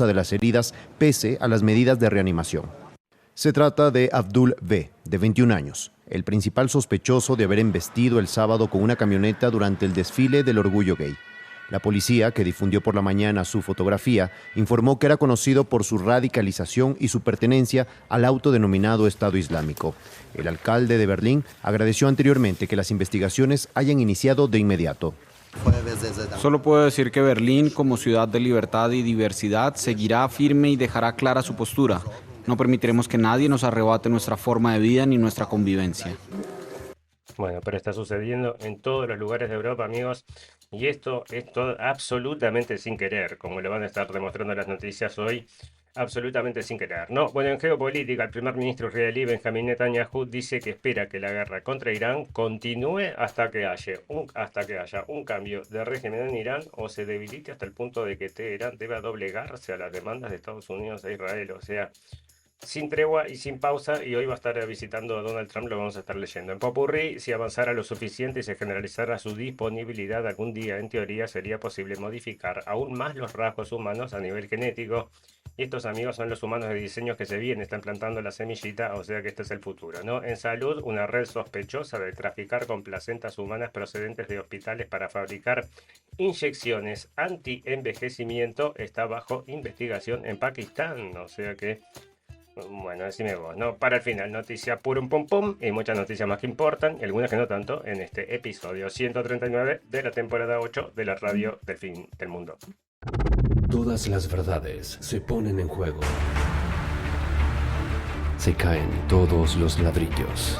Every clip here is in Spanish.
de las heridas pese a las medidas de reanimación. Se trata de Abdul B., de 21 años, el principal sospechoso de haber embestido el sábado con una camioneta durante el desfile del orgullo gay. La policía, que difundió por la mañana su fotografía, informó que era conocido por su radicalización y su pertenencia al autodenominado Estado Islámico. El alcalde de Berlín agradeció anteriormente que las investigaciones hayan iniciado de inmediato. Solo puedo decir que Berlín, como ciudad de libertad y diversidad, seguirá firme y dejará clara su postura. No permitiremos que nadie nos arrebate nuestra forma de vida ni nuestra convivencia. Bueno, pero está sucediendo en todos los lugares de Europa, amigos, y esto es todo absolutamente sin querer, como lo van a estar demostrando las noticias hoy, absolutamente sin querer, ¿no? Bueno, en geopolítica, el primer ministro israelí Benjamín Netanyahu dice que espera que la guerra contra Irán continúe hasta que haya un cambio de régimen en Irán o se debilite hasta el punto de que Teherán deba doblegarse a las demandas de Estados Unidos e Israel, o sea, sin tregua y sin pausa, y hoy va a estar visitando a Donald Trump, lo vamos a estar leyendo. En Popurrí, si avanzara lo suficiente y se generalizara su disponibilidad algún día, en teoría sería posible modificar aún más los rasgos humanos a nivel genético. Y estos, amigos, son los humanos de diseño que se vienen, están plantando la semillita, o sea que este es el futuro, ¿no? En salud, una red sospechosa de traficar con placentas humanas procedentes de hospitales para fabricar inyecciones anti-envejecimiento está bajo investigación en Pakistán, o sea que... Bueno, decime vos, ¿no? Para el final, noticia purum pum pum y muchas noticias más que importan y algunas que no tanto en este episodio 139 de la temporada 8 de la radio del fin del mundo. Todas las verdades se ponen en juego. Se caen todos los ladrillos.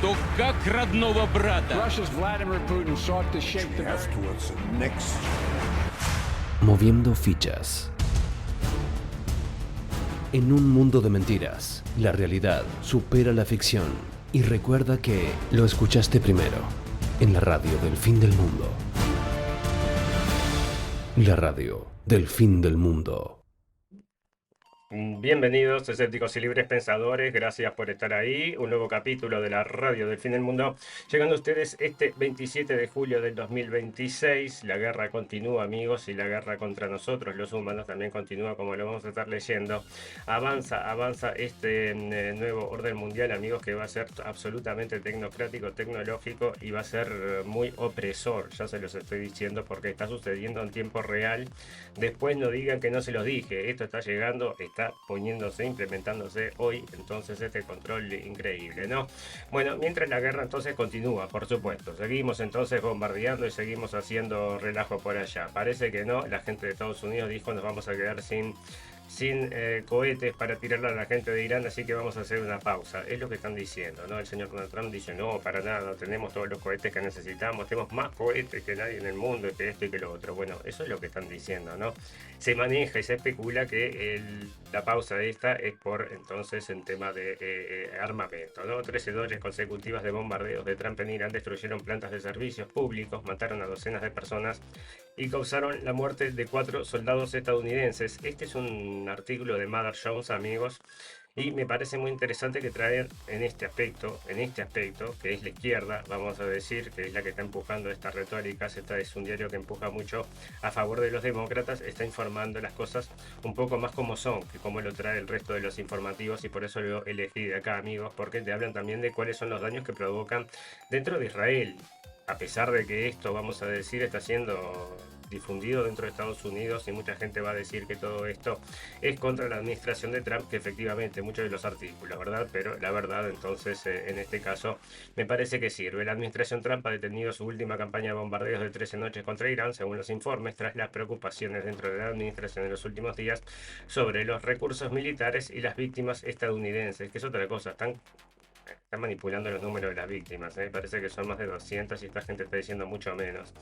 То как родного брата. Russia's Vladimir Putin sought to shape the next. Moviendo fichas. En un mundo de mentiras, la realidad supera la ficción. Y recuerda que lo escuchaste primero, en la radio del fin del mundo. La radio del fin del mundo. Bienvenidos, escépticos y libres pensadores, gracias por estar ahí. Un nuevo capítulo de la radio del fin del mundo, llegando a ustedes este 27 de julio del 2026. La guerra continúa, amigos, y la guerra contra nosotros, los humanos, también continúa, como lo vamos a estar leyendo. Avanza este nuevo orden mundial, amigos, que va a ser absolutamente tecnocrático, tecnológico y va a ser muy opresor. Ya se los estoy diciendo porque está sucediendo en tiempo real. Después no digan que no se los dije, esto está llegando, está poniéndose, implementándose hoy, entonces este control increíble, ¿no? Bueno, mientras la guerra entonces continúa, por supuesto, seguimos entonces bombardeando y seguimos haciendo relajo por allá. Parece que no, la gente de Estados Unidos dijo nos vamos a quedar sin cohetes para tirarle a la gente de Irán, así que vamos a hacer una pausa. Es lo que están diciendo, ¿no? El señor Donald Trump dice, no, para nada, no tenemos todos los cohetes que necesitamos, tenemos más cohetes que nadie en el mundo, que esto y que lo otro. Bueno, eso es lo que están diciendo, ¿no? Se maneja y se especula que la pausa de esta es por, entonces, en tema de armamento, ¿no? 13 noches consecutivas de bombardeos de Trump en Irán destruyeron plantas de servicios públicos, mataron a docenas de personas y causaron la muerte de 4 soldados estadounidenses. Este es un artículo de Mother Jones, amigos, y me parece muy interesante que traer en este aspecto, que es la izquierda, vamos a decir, que es la que está empujando esta retórica. Este es un diario que empuja mucho a favor de los demócratas, está informando las cosas un poco más como son, que como lo trae el resto de los informativos, y por eso lo elegí de acá, amigos, porque te hablan también de cuáles son los daños que provocan dentro de Israel. A pesar de que esto, vamos a decir, está siendo difundido dentro de Estados Unidos y mucha gente va a decir que todo esto es contra la administración de Trump, que efectivamente muchos de los artículos, ¿verdad? Pero la verdad, entonces, en este caso, me parece que sirve. La administración Trump ha detenido su última campaña de bombardeos de 13 noches contra Irán, según los informes, tras las preocupaciones dentro de la administración en los últimos días sobre los recursos militares y las víctimas estadounidenses, que es otra cosa. Están manipulando los números de las víctimas, parece que son más de 200 y esta gente está diciendo mucho menos.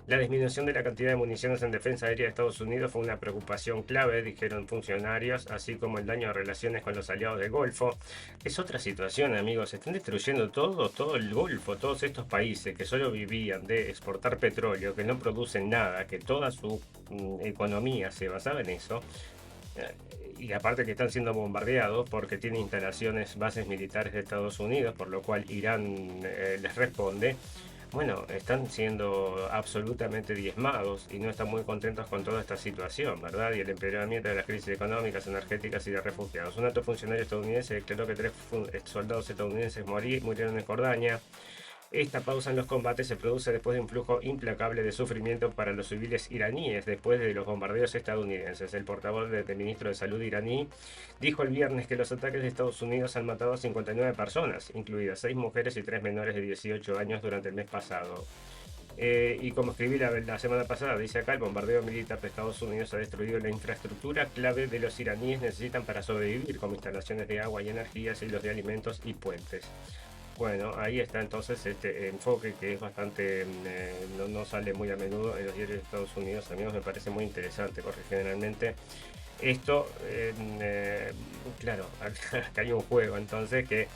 La disminución de la cantidad de municiones en defensa aérea de Estados Unidos fue una preocupación clave, dijeron funcionarios, así como el daño a relaciones con los aliados del Golfo. Es otra situación, amigos, están destruyendo todo el Golfo, todos estos países que solo vivían de exportar petróleo, que no producen nada, que toda su economía se basaba en eso. Y aparte que están siendo bombardeados porque tienen instalaciones, bases militares de Estados Unidos, por lo cual Irán les responde. bueno, están siendo absolutamente diezmados y no están muy contentos con toda esta situación, ¿verdad? Y el empeoramiento de las crisis económicas, energéticas y de refugiados. Un alto funcionario estadounidense declaró que 3 soldados estadounidenses murieron en Jordania. Esta pausa en los combates se produce después de un flujo implacable de sufrimiento para los civiles iraníes después de los bombardeos estadounidenses. El portavoz del ministro de Salud iraní dijo el viernes que los ataques de Estados Unidos han matado a 59 personas, incluidas 6 mujeres y 3 menores de 18 años durante el mes pasado. Y como escribí la semana pasada, dice acá, el bombardeo militar de Estados Unidos ha destruido la infraestructura clave de los iraníes necesitan para sobrevivir, como instalaciones de agua y energía, hilos de alimentos y puentes. Bueno, ahí está entonces este enfoque que es bastante, no sale muy a menudo en los diarios de Estados Unidos. Amigos, me parece muy interesante porque generalmente esto, claro, acá hay un juego entonces que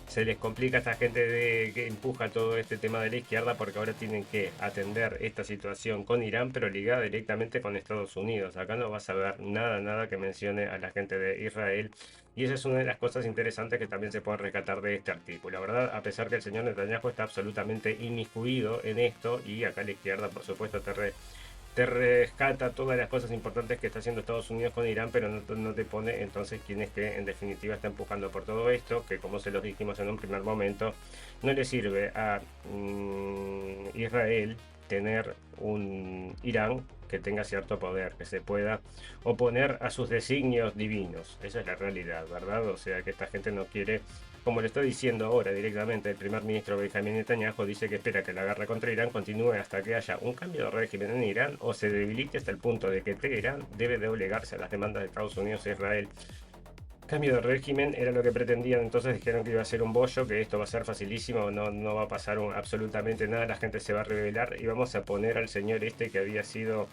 se les complica a esta gente que empuja todo este tema de la izquierda porque ahora tienen que atender esta situación con Irán, pero ligada directamente con Estados Unidos. Acá no vas a ver nada que mencione a la gente de Israel. Y esa es una de las cosas interesantes que también se pueden rescatar de este artículo. La verdad, a pesar que el señor Netanyahu está absolutamente inmiscuido en esto, y acá la izquierda, por supuesto, te rescata todas las cosas importantes que está haciendo Estados Unidos con Irán, pero no te pone entonces quién es que en definitiva está empujando por todo esto, que como se los dijimos en un primer momento, no le sirve a Israel tener un Irán que tenga cierto poder, que se pueda oponer a sus designios divinos. Esa es la realidad, ¿verdad? O sea que esta gente no quiere, como le estoy diciendo ahora directamente, el primer ministro Benjamin Netanyahu dice que espera que la guerra contra Irán continúe hasta que haya un cambio de régimen en Irán o se debilite hasta el punto de que Teherán debe de obligarse a las demandas de Estados Unidos e Israel. Cambio de régimen era lo que pretendían, entonces dijeron que iba a ser un bollo, que esto va a ser facilísimo, no va a pasar absolutamente nada, la gente se va a rebelar y vamos a poner al señor este que había sido,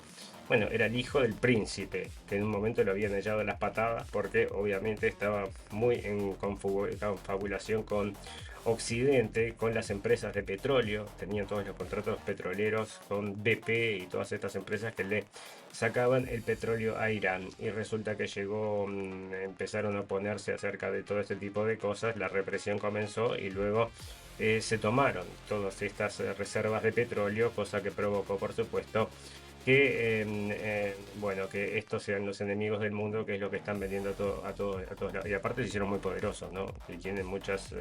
bueno, era el hijo del príncipe, que en un momento lo habían echado a las patadas porque obviamente estaba muy en confabulación con Occidente, con las empresas de petróleo, tenían todos los contratos petroleros con BP y todas estas empresas que le sacaban el petróleo a Irán, y resulta que empezaron a oponerse acerca de todo este tipo de cosas, la represión comenzó y luego se tomaron todas estas reservas de petróleo, cosa que provocó por supuesto que bueno, que estos sean los enemigos del mundo, que es lo que están vendiendo a todos lados. Y aparte se hicieron muy poderosos, ¿no? Y tienen muchas...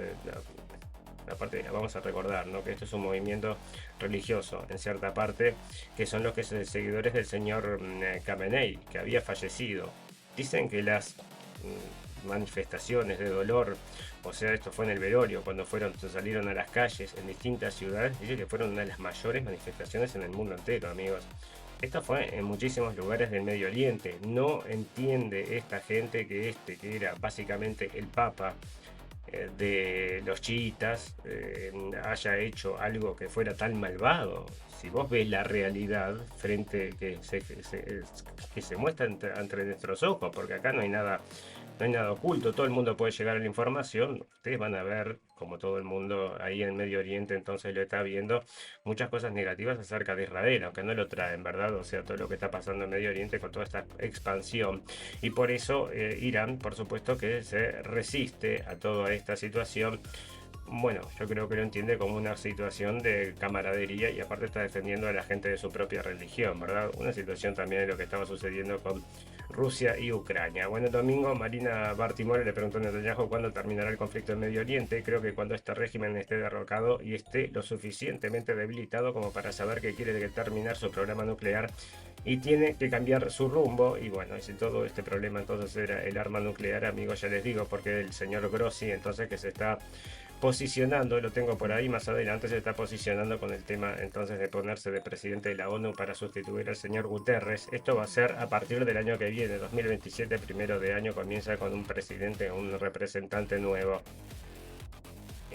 aparte, vamos a recordar, ¿no?, que esto es un movimiento religioso, en cierta parte, que son los que son seguidores del señor Khamenei, que había fallecido. Dicen que las manifestaciones de dolor, o sea, esto fue en el velorio, cuando salieron a las calles en distintas ciudades, dice que fueron una de las mayores manifestaciones en el mundo entero, amigos. Esto fue en muchísimos lugares del Medio Oriente. No entiende esta gente que que era básicamente el papa de los chiitas, haya hecho algo que fuera tan malvado. Si vos ves la realidad frente que se muestra entre nuestros ojos, porque acá no hay nada oculto, todo el mundo puede llegar a la información. Ustedes van a ver, como todo el mundo ahí en Medio Oriente entonces lo está viendo, muchas cosas negativas acerca de Israel, aunque no lo traen, ¿verdad? O sea, todo lo que está pasando en Medio Oriente con toda esta expansión, y por eso Irán, por supuesto que se resiste a toda esta situación. Bueno, yo creo que lo entiende como una situación de camaradería, y aparte está defendiendo a la gente de su propia religión, ¿verdad? Una situación también de lo que estaba sucediendo con Rusia y Ucrania. Bueno, el domingo Marina Bartimore le preguntó a Netanyahu cuándo terminará el conflicto en Medio Oriente. Creo que cuando este régimen esté derrocado y esté lo suficientemente debilitado como para saber que quiere terminar su programa nuclear y tiene que cambiar su rumbo. Y bueno, si todo este problema entonces era el arma nuclear, amigos, ya les digo, porque el señor Grossi entonces que se está posicionando, lo tengo por ahí más adelante, se está posicionando con el tema entonces de ponerse de presidente de la ONU para sustituir al señor Guterres. Esto va a ser a partir del año que viene, 2027, primero de año, comienza con un presidente, un representante nuevo.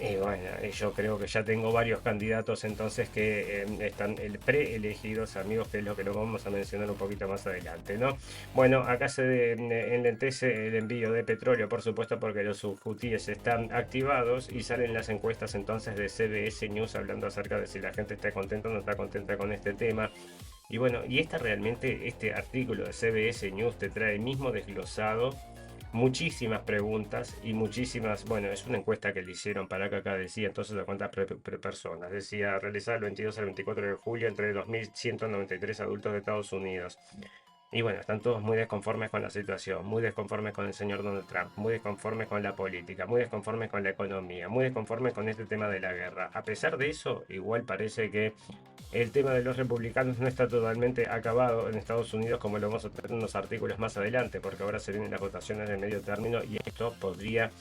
Y bueno, yo creo que ya tengo varios candidatos entonces que están preelegidos, amigos, que es lo que lo vamos a mencionar un poquito más adelante, ¿no? Bueno, acá se enlentece el envío de petróleo, por supuesto, porque los hutíes están activados y salen las encuestas entonces de CBS News hablando acerca de si la gente está contenta o no está contenta con este tema. Y bueno, y realmente este artículo de CBS News te trae el mismo desglosado muchísimas preguntas y muchísimas, bueno, es una encuesta que le hicieron para acá decía entonces a cuántas personas, decía realizar el 22 al 24 de julio entre 2.193 adultos de Estados Unidos. Y bueno, están todos muy desconformes con la situación, muy desconformes con el señor Donald Trump, muy desconformes con la política, muy desconformes con la economía, muy desconformes con este tema de la guerra. A pesar de eso, igual parece que el tema de los republicanos no está totalmente acabado en Estados Unidos, como lo vamos a tener en unos artículos más adelante, porque ahora se vienen las votaciones de medio término y esto podría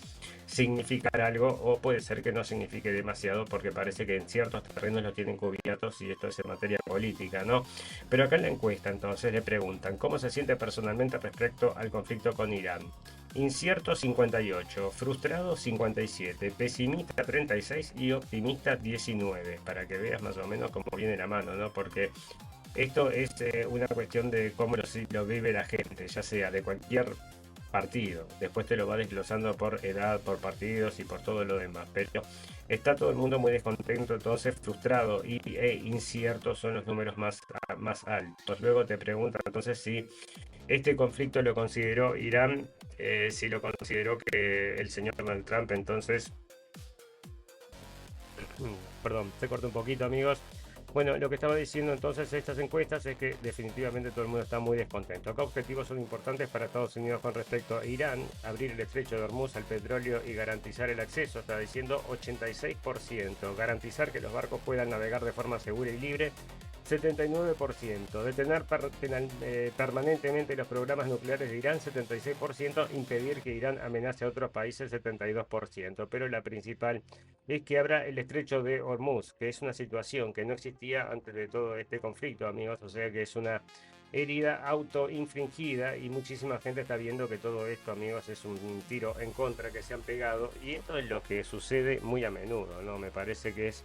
significar algo o puede ser que no signifique demasiado, porque parece que en ciertos terrenos lo tienen cubiertos y esto es en materia política, ¿no? Pero acá en la encuesta entonces le preguntan cómo se siente personalmente respecto al conflicto con Irán. Incierto 58, frustrado 57, pesimista 36 y optimista 19, para que veas más o menos cómo viene la mano, ¿no? Porque esto es una cuestión de cómo lo vive la gente, ya sea de cualquier partido. Después te lo va desglosando por edad, por partidos y por todo lo demás. Pero está todo el mundo muy descontento, entonces frustrado e incierto son los números más altos. Luego te preguntan entonces si este conflicto lo consideró Irán, si lo consideró que el señor Donald Trump, entonces... Perdón, se corta un poquito, amigos. Bueno, lo que estaba diciendo entonces estas encuestas es que definitivamente todo el mundo está muy descontento. Acá objetivos son importantes para Estados Unidos con respecto a Irán: abrir el estrecho de Hormuz al petróleo y garantizar el acceso, está diciendo 86%, garantizar que los barcos puedan navegar de forma segura y libre, 79%, detener permanentemente los programas nucleares de Irán, 76%, impedir que Irán amenace a otros países, 72%, pero la principal es que abra el estrecho de Hormuz, que es una situación que no existía antes de todo este conflicto, amigos, o sea que es una herida autoinfringida y muchísima gente está viendo que todo esto, amigos, es un tiro en contra que se han pegado, y esto es lo que sucede muy a menudo, ¿no? Me parece que es...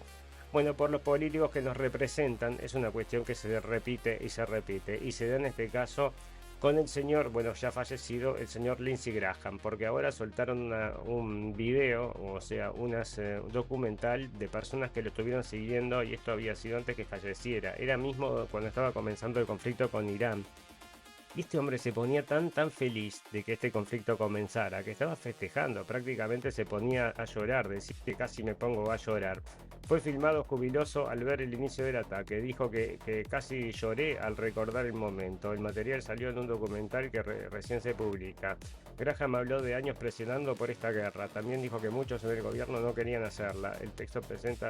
Bueno, por los políticos que nos representan, es una cuestión que se repite, y se da en este caso con el señor, bueno, ya fallecido, el señor Lindsey Graham, porque ahora soltaron un video, o sea, un documental de personas que lo estuvieron siguiendo, y esto había sido antes que falleciera, era mismo cuando estaba comenzando el conflicto con Irán. Y este hombre se ponía tan feliz de que este conflicto comenzara, que estaba festejando, prácticamente se ponía a llorar, decía que casi me pongo a llorar. Fue filmado jubiloso al ver el inicio del ataque, dijo que casi lloré al recordar el momento. El material salió en un documental que recién se publica. Graham habló de años presionando por esta guerra, también dijo que muchos en el gobierno no querían hacerla. El texto presenta...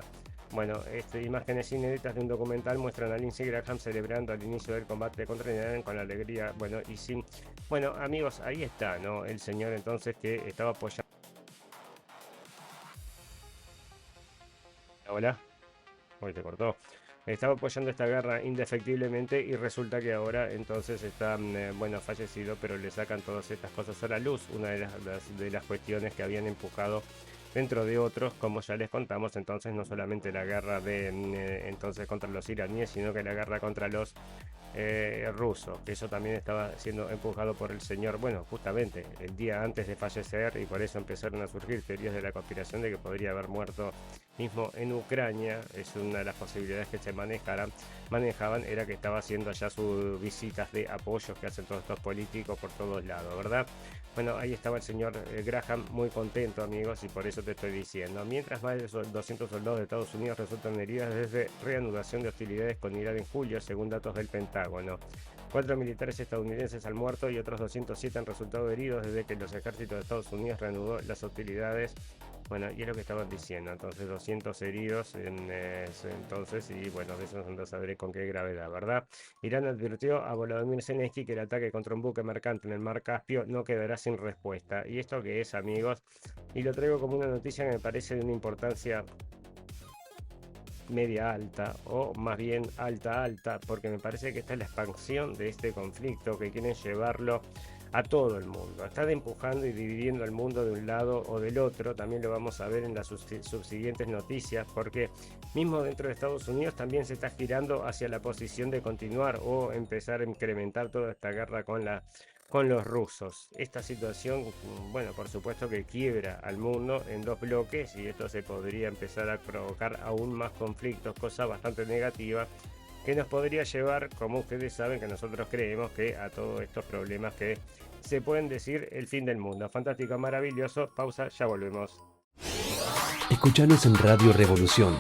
Bueno, imágenes inéditas de un documental muestran a Lindsey Graham celebrando el inicio del combate contra Irán con alegría, bueno, y sin... Bueno, amigos, ahí está, ¿no? El señor entonces que estaba apoyando... Hola, hoy te cortó. Estaba apoyando esta guerra indefectiblemente y resulta que ahora entonces está, bueno, fallecido, pero le sacan todas estas cosas a la luz. Una de las cuestiones que habían empujado dentro de otros, como ya les contamos, entonces no solamente la guerra entonces contra los iraníes, sino que la guerra contra los rusos, que eso también estaba siendo empujado por el señor, bueno, justamente el día antes de fallecer, y por eso empezaron a surgir teorías de la conspiración de que podría haber muerto mismo en Ucrania. Es una de las posibilidades que se manejaban, era que estaba haciendo allá sus visitas de apoyo que hacen todos estos políticos por todos lados, ¿verdad? Bueno, ahí estaba el señor Graham muy contento, amigos, y por eso te estoy diciendo. Mientras más de 200 soldados de Estados Unidos resultan heridos desde reanudación de hostilidades con Irán en julio, según datos del Pentágono. 4 militares estadounidenses han muerto y otros 207 han resultado heridos desde que los ejércitos de Estados Unidos reanudó las hostilidades. Bueno, y es lo que estaban diciendo, entonces 200 heridos entonces, y bueno, de eso no sabré con qué gravedad, ¿verdad? Irán advirtió a Volodymyr Zelensky que el ataque contra un buque mercante en el mar Caspio no quedará sin respuesta. ¿Y esto qué es, amigos? Y lo traigo como una noticia que me parece de una importancia media alta, o más bien alta, porque me parece que esta es la expansión de este conflicto, que quieren llevarlo a todo el mundo. Están empujando y dividiendo el mundo de un lado o del otro. También lo vamos a ver en las subsiguientes noticias, porque mismo dentro de Estados Unidos también se está girando hacia la posición de continuar o empezar a incrementar toda esta guerra con los rusos. Esta situación, bueno, por supuesto que quiebra al mundo en dos bloques, y esto se podría empezar a provocar aún más conflictos, cosa bastante negativa que nos podría llevar, como ustedes saben, que nosotros creemos que a todos estos problemas que se pueden decir el fin del mundo. Fantástico, maravilloso. Pausa, ya volvemos. Escuchanos en Radio Revolución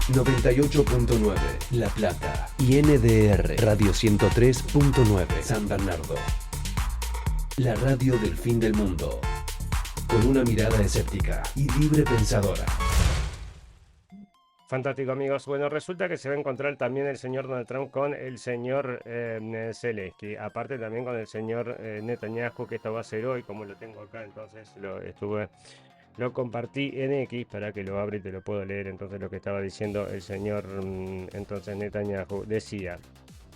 98.9 La Plata y NDR Radio 103.9 San Bernardo. La radio del fin del mundo, con una mirada escéptica y libre pensadora. Fantástico, amigos. Bueno, resulta que se va a encontrar también el señor Donald Trump con el señor Zelensky. Aparte también con el señor Netanyahu, que esto va a ser hoy, como lo tengo acá. Entonces lo compartí en X para que lo abra y te lo puedo leer. Entonces lo que estaba diciendo el señor entonces Netanyahu decía,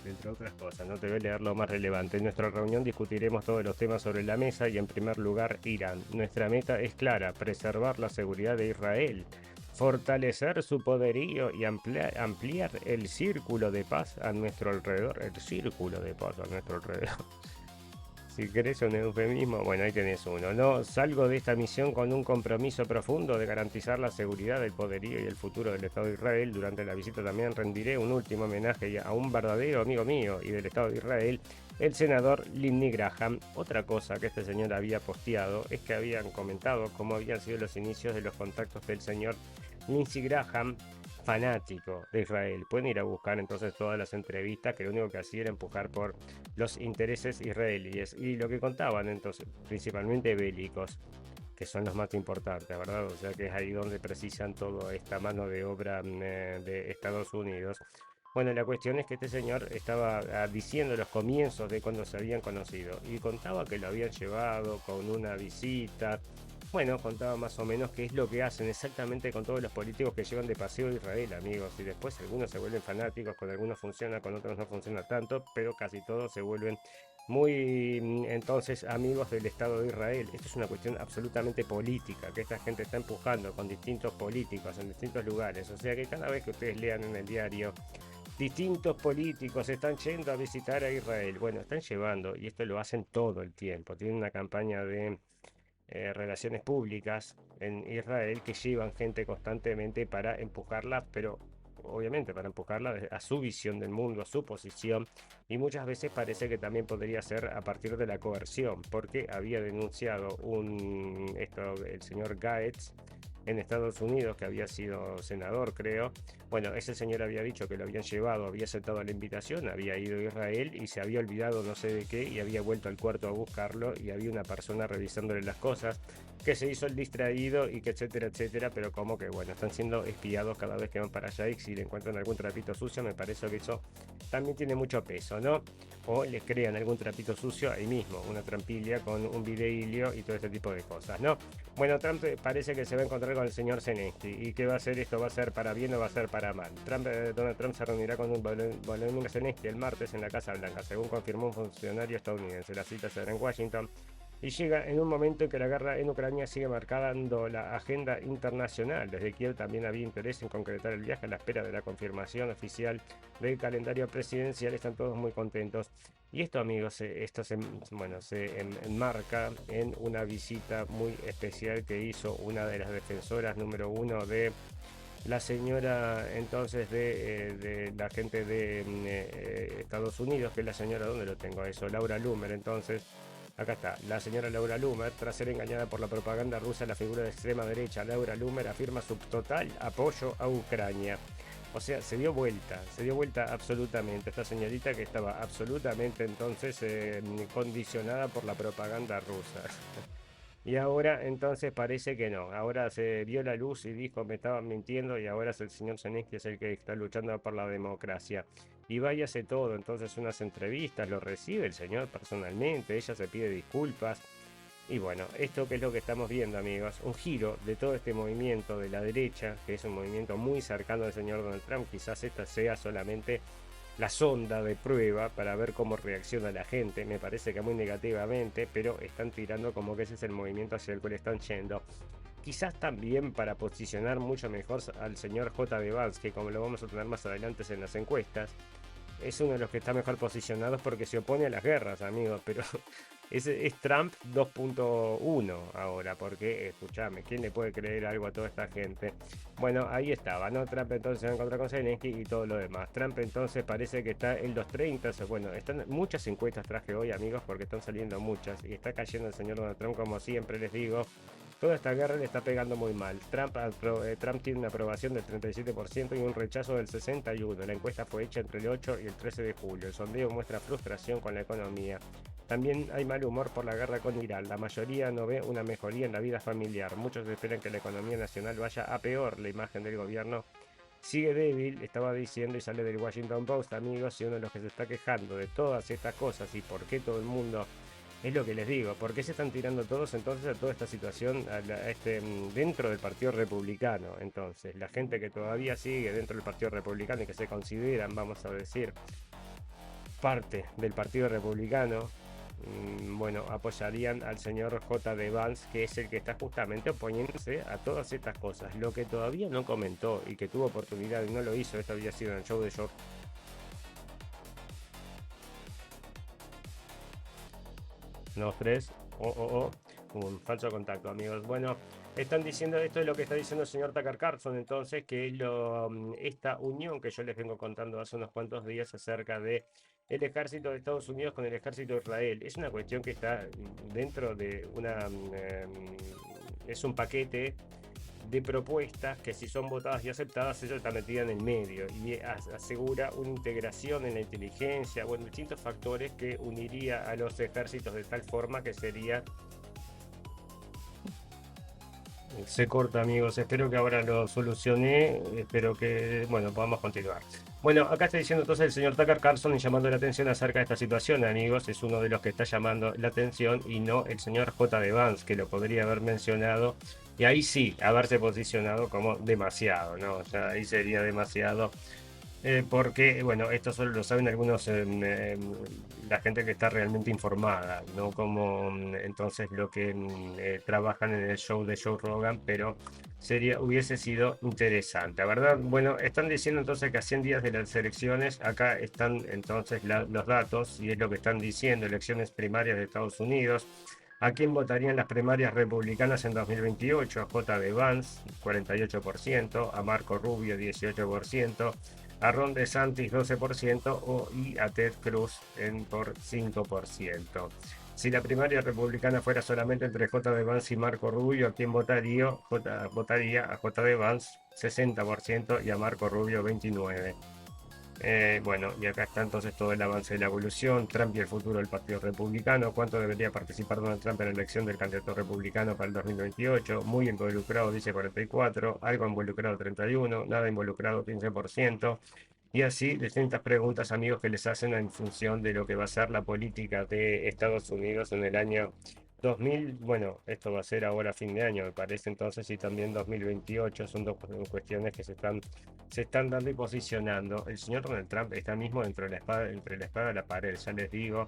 entre otras cosas, no te voy a leer lo más relevante. En nuestra reunión discutiremos todos los temas sobre la mesa y en primer lugar Irán. Nuestra meta es clara, preservar la seguridad de Israel, fortalecer su poderío y ampliar el círculo de paz a nuestro alrededor. El círculo de paz a nuestro alrededor. Si querés un eufemismo, bueno, ahí tenés uno. No salgo de esta misión con un compromiso profundo de garantizar la seguridad, el poderío y el futuro del Estado de Israel. Durante la visita también rendiré un último homenaje a un verdadero amigo mío y del Estado de Israel, el senador Lindsey Graham. Otra cosa que este señor había posteado es que habían comentado cómo habían sido los inicios de los contactos del señor Lindsey Graham, fanático de Israel. Pueden ir a buscar entonces todas las entrevistas, que lo único que hacía era empujar por los intereses israelíes y lo que contaban entonces, principalmente bélicos, que son los más importantes, ¿verdad? O sea que es ahí donde precisan toda esta mano de obra de Estados Unidos. Bueno, la cuestión es que este señor estaba diciendo los comienzos de cuando se habían conocido y contaba que lo habían llevado con una visita. Bueno, contaba más o menos qué es lo que hacen exactamente con todos los políticos que llevan de paseo a Israel, amigos. Y después algunos se vuelven fanáticos, con algunos funciona, con otros no funciona tanto, pero casi todos se vuelven muy entonces amigos del Estado de Israel. Esto es una cuestión absolutamente política, que esta gente está empujando con distintos políticos en distintos lugares. O sea que cada vez que ustedes lean en el diario, distintos políticos están yendo a visitar a Israel. Bueno, están llevando, y esto lo hacen todo el tiempo. Tienen una campaña de relaciones públicas en Israel que llevan gente constantemente para empujarla, pero obviamente para empujarla a su visión del mundo, a su posición, y muchas veces parece que también podría ser a partir de la coerción, porque había denunciado el señor Gaetz en Estados Unidos, que había sido senador, creo. Bueno, ese señor había dicho que lo habían llevado, había aceptado la invitación, había ido a Israel y se había olvidado no sé de qué y había vuelto al cuarto a buscarlo y había una persona revisándole las cosas, que se hizo el distraído y que etcétera, etcétera, pero como que bueno, están siendo espiados cada vez que van para allá y si le encuentran algún trapito sucio, me parece que eso también tiene mucho peso, ¿no? O les crean algún trapito sucio ahí mismo, una trampilla con un videílio y todo este tipo de cosas, ¿no? Bueno, Trump parece que se va a encontrar con el señor Zelensky. ¿Y qué va a hacer esto? ¿Va a ser para bien o va a ser para mal? Donald Trump se reunirá con Volodymyr Zelensky el martes en la Casa Blanca, según confirmó un funcionario estadounidense. La cita será en Washington y llega en un momento en que la guerra en Ucrania sigue marcando la agenda internacional. Desde Kiev también había interés en concretar el viaje a la espera de la confirmación oficial del calendario presidencial. Están todos muy contentos. Y esto, amigos, se enmarca en una visita muy especial que hizo una de las defensoras número uno de la señora entonces de la gente de Estados Unidos, que es la señora, ¿dónde lo tengo eso? Laura Loomer. Entonces, acá está, la señora Laura Loomer, tras ser engañada por la propaganda rusa, la figura de extrema derecha Laura Loomer afirma su total apoyo a Ucrania. O sea, se dio vuelta absolutamente. Esta señorita que estaba absolutamente entonces condicionada por la propaganda rusa. Y ahora entonces parece que no. Ahora se vio la luz y dijo me estaban mintiendo y ahora es el señor Zelensky es el que está luchando por la democracia. Y váyase todo, entonces unas entrevistas, lo recibe el señor personalmente, ella se pide disculpas. Y bueno, esto que es lo que estamos viendo, amigos, un giro de todo este movimiento de la derecha, que es un movimiento muy cercano al señor Donald Trump. Quizás esta sea solamente la sonda de prueba para ver cómo reacciona la gente. Me parece que muy negativamente, pero están tirando como que ese es el movimiento hacia el cual están yendo. Quizás también para posicionar mucho mejor al señor J.D. Vance, que como lo vamos a tener más adelante en las encuestas, es uno de los que está mejor posicionados porque se opone a las guerras, amigos, pero Es Trump 2.1 ahora, porque, escúchame, ¿quién le puede creer algo a toda esta gente? Bueno, ahí estaba, ¿no? Trump entonces se va a encontrar con Zelensky y todo lo demás. Trump entonces parece que está en los 30, bueno, están muchas encuestas traje hoy, amigos, porque están saliendo muchas, y está cayendo el señor Donald Trump, como siempre les digo. Toda esta guerra le está pegando muy mal. Trump tiene una aprobación del 37% y un rechazo del 61%. La encuesta fue hecha entre el 8 y el 13 de julio. El sondeo muestra frustración con la economía. También hay mal humor por la guerra con Irán. La mayoría no ve una mejoría en la vida familiar. Muchos esperan que la economía nacional vaya a peor. La imagen del gobierno sigue débil, estaba diciendo, y sale del Washington Post, amigos, y uno de los que se está quejando de todas estas cosas y por qué todo el mundo... Es lo que les digo, ¿por qué se están tirando todos entonces a toda esta situación dentro del Partido Republicano? Entonces, la gente que todavía sigue dentro del Partido Republicano y que se consideran, vamos a decir, parte del Partido Republicano, bueno, apoyarían al señor J.D. Vance, que es el que está justamente oponiéndose a todas estas cosas. Lo que todavía no comentó y que tuvo oportunidad y no lo hizo, esto había sido en el show de George. 2, 3, un falso contacto, amigos. Bueno, están diciendo, esto es lo que está diciendo el señor Tucker Carlson, entonces, que esta unión que yo les vengo contando hace unos cuantos días acerca de el ejército de Estados Unidos con el ejército de Israel, es una cuestión que está dentro de es un paquete de propuestas que, si son votadas y aceptadas, eso está metida en el medio y asegura una integración en la inteligencia, bueno, distintos factores que uniría a los ejércitos de tal forma que sería... Se corta, amigos, espero que ahora lo solucioné, espero que, bueno, podamos continuar. Bueno, acá está diciendo entonces el señor Tucker Carlson y llamando la atención acerca de esta situación, amigos, es uno de los que está llamando la atención y no el señor J.D. Vance, que lo podría haber mencionado y ahí sí haberse posicionado como demasiado, ¿no? O sea, ahí sería demasiado. Porque, bueno, esto solo lo saben algunos, la gente que está realmente informada, no como entonces lo que trabajan en el show de Joe Rogan, pero hubiese sido interesante, ¿verdad? Bueno, están diciendo entonces que a 100 días de las elecciones, acá están entonces los datos, y es lo que están diciendo: elecciones primarias de Estados Unidos. ¿A quién votarían las primarias republicanas en 2028? A J.D. Vance, 48%, a Marco Rubio, 18%, a Ron DeSantis, 12%, y a Ted Cruz por 5%. Si la primaria republicana fuera solamente entre J.D. Vance y Marco Rubio, ¿a quién votaría? Votaría a J.D. Vance, 60%, y a Marco Rubio, 29%. Bueno, y acá está entonces todo el avance de la evolución. Trump y el futuro del Partido Republicano. ¿Cuánto debería participar Donald Trump en la elección del candidato republicano para el 2028? Muy involucrado, dice 44%, algo involucrado 31%, nada involucrado 15%. Y así distintas preguntas, amigos, que les hacen en función de lo que va a ser la política de Estados Unidos en el año 2000, bueno, esto va a ser ahora a fin de año, me parece, entonces, y también 2028, son dos cuestiones que se están dando y posicionando. El señor Donald Trump está mismo entre la espada y la pared, ya les digo,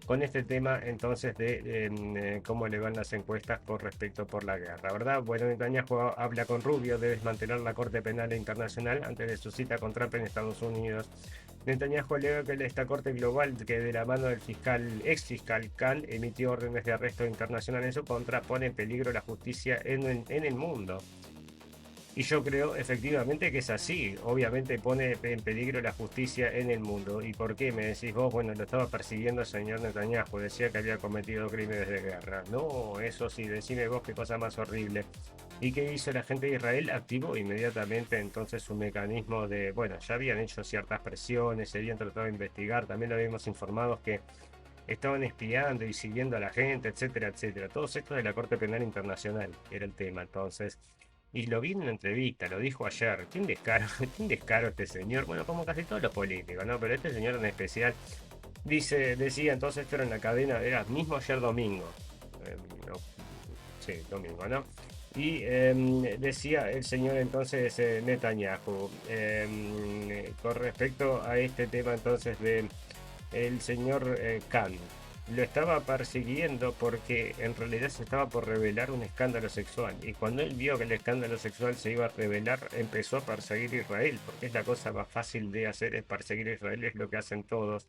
con este tema entonces de cómo le van las encuestas por respecto por la guerra, ¿verdad? Bueno, Netanyahu habla con Rubio de desmantelar la Corte Penal Internacional antes de su cita con Trump en Estados Unidos. Netanyahu alega que esta Corte Global, que de la mano del ex fiscal Khan emitió órdenes de arresto internacional en su contra, pone en peligro la justicia en el mundo. Y yo creo efectivamente que es así. Obviamente pone en peligro la justicia en el mundo. ¿Y por qué? Me decís vos, bueno, lo estaba persiguiendo el señor Netanyahu, decía que había cometido crímenes de guerra. No, eso sí, decime vos qué cosa más horrible. ¿Y qué hizo la gente de Israel? Activó inmediatamente entonces un mecanismo de, bueno, ya habían hecho ciertas presiones, se habían tratado de investigar, también lo habíamos informado que estaban espiando y siguiendo a la gente, etcétera, etcétera. Todo esto de la Corte Penal Internacional era el tema, entonces. Y lo vi en una entrevista, lo dijo ayer. ¿Quién descaro este señor? Bueno, como casi todos los políticos, ¿no? Pero este señor en especial decía entonces, esto era en la cadena, era mismo ayer domingo. Sí, domingo, ¿no? Y decía el señor entonces Netanyahu con respecto a este tema entonces de el señor Khan. Lo estaba persiguiendo porque en realidad se estaba por revelar un escándalo sexual, y cuando él vio que el escándalo sexual se iba a revelar, empezó a perseguir a Israel, porque es la cosa más fácil de hacer, es perseguir a Israel, es lo que hacen todos.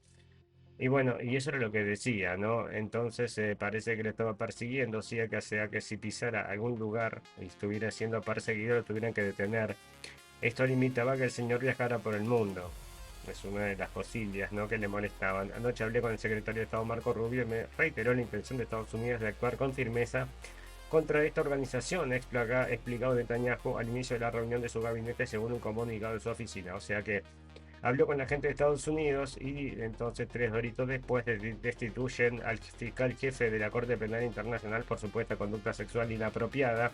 Y bueno, y eso era lo que decía, ¿no? Entonces parece que lo estaba persiguiendo, sea que si pisara algún lugar y estuviera siendo perseguido, lo tuvieran que detener. Esto limitaba que el señor viajara por el mundo. Es una de las cosillas, ¿no?, que le molestaban. Anoche hablé con el secretario de Estado Marco Rubio y me reiteró la intención de Estados Unidos de actuar con firmeza contra esta organización, ha explicado Netanyahu al inicio de la reunión de su gabinete según un comunicado de su oficina. O sea que habló con la gente de Estados Unidos y entonces 3 horitos después destituyen al fiscal jefe de la Corte Penal Internacional por supuesta conducta sexual inapropiada.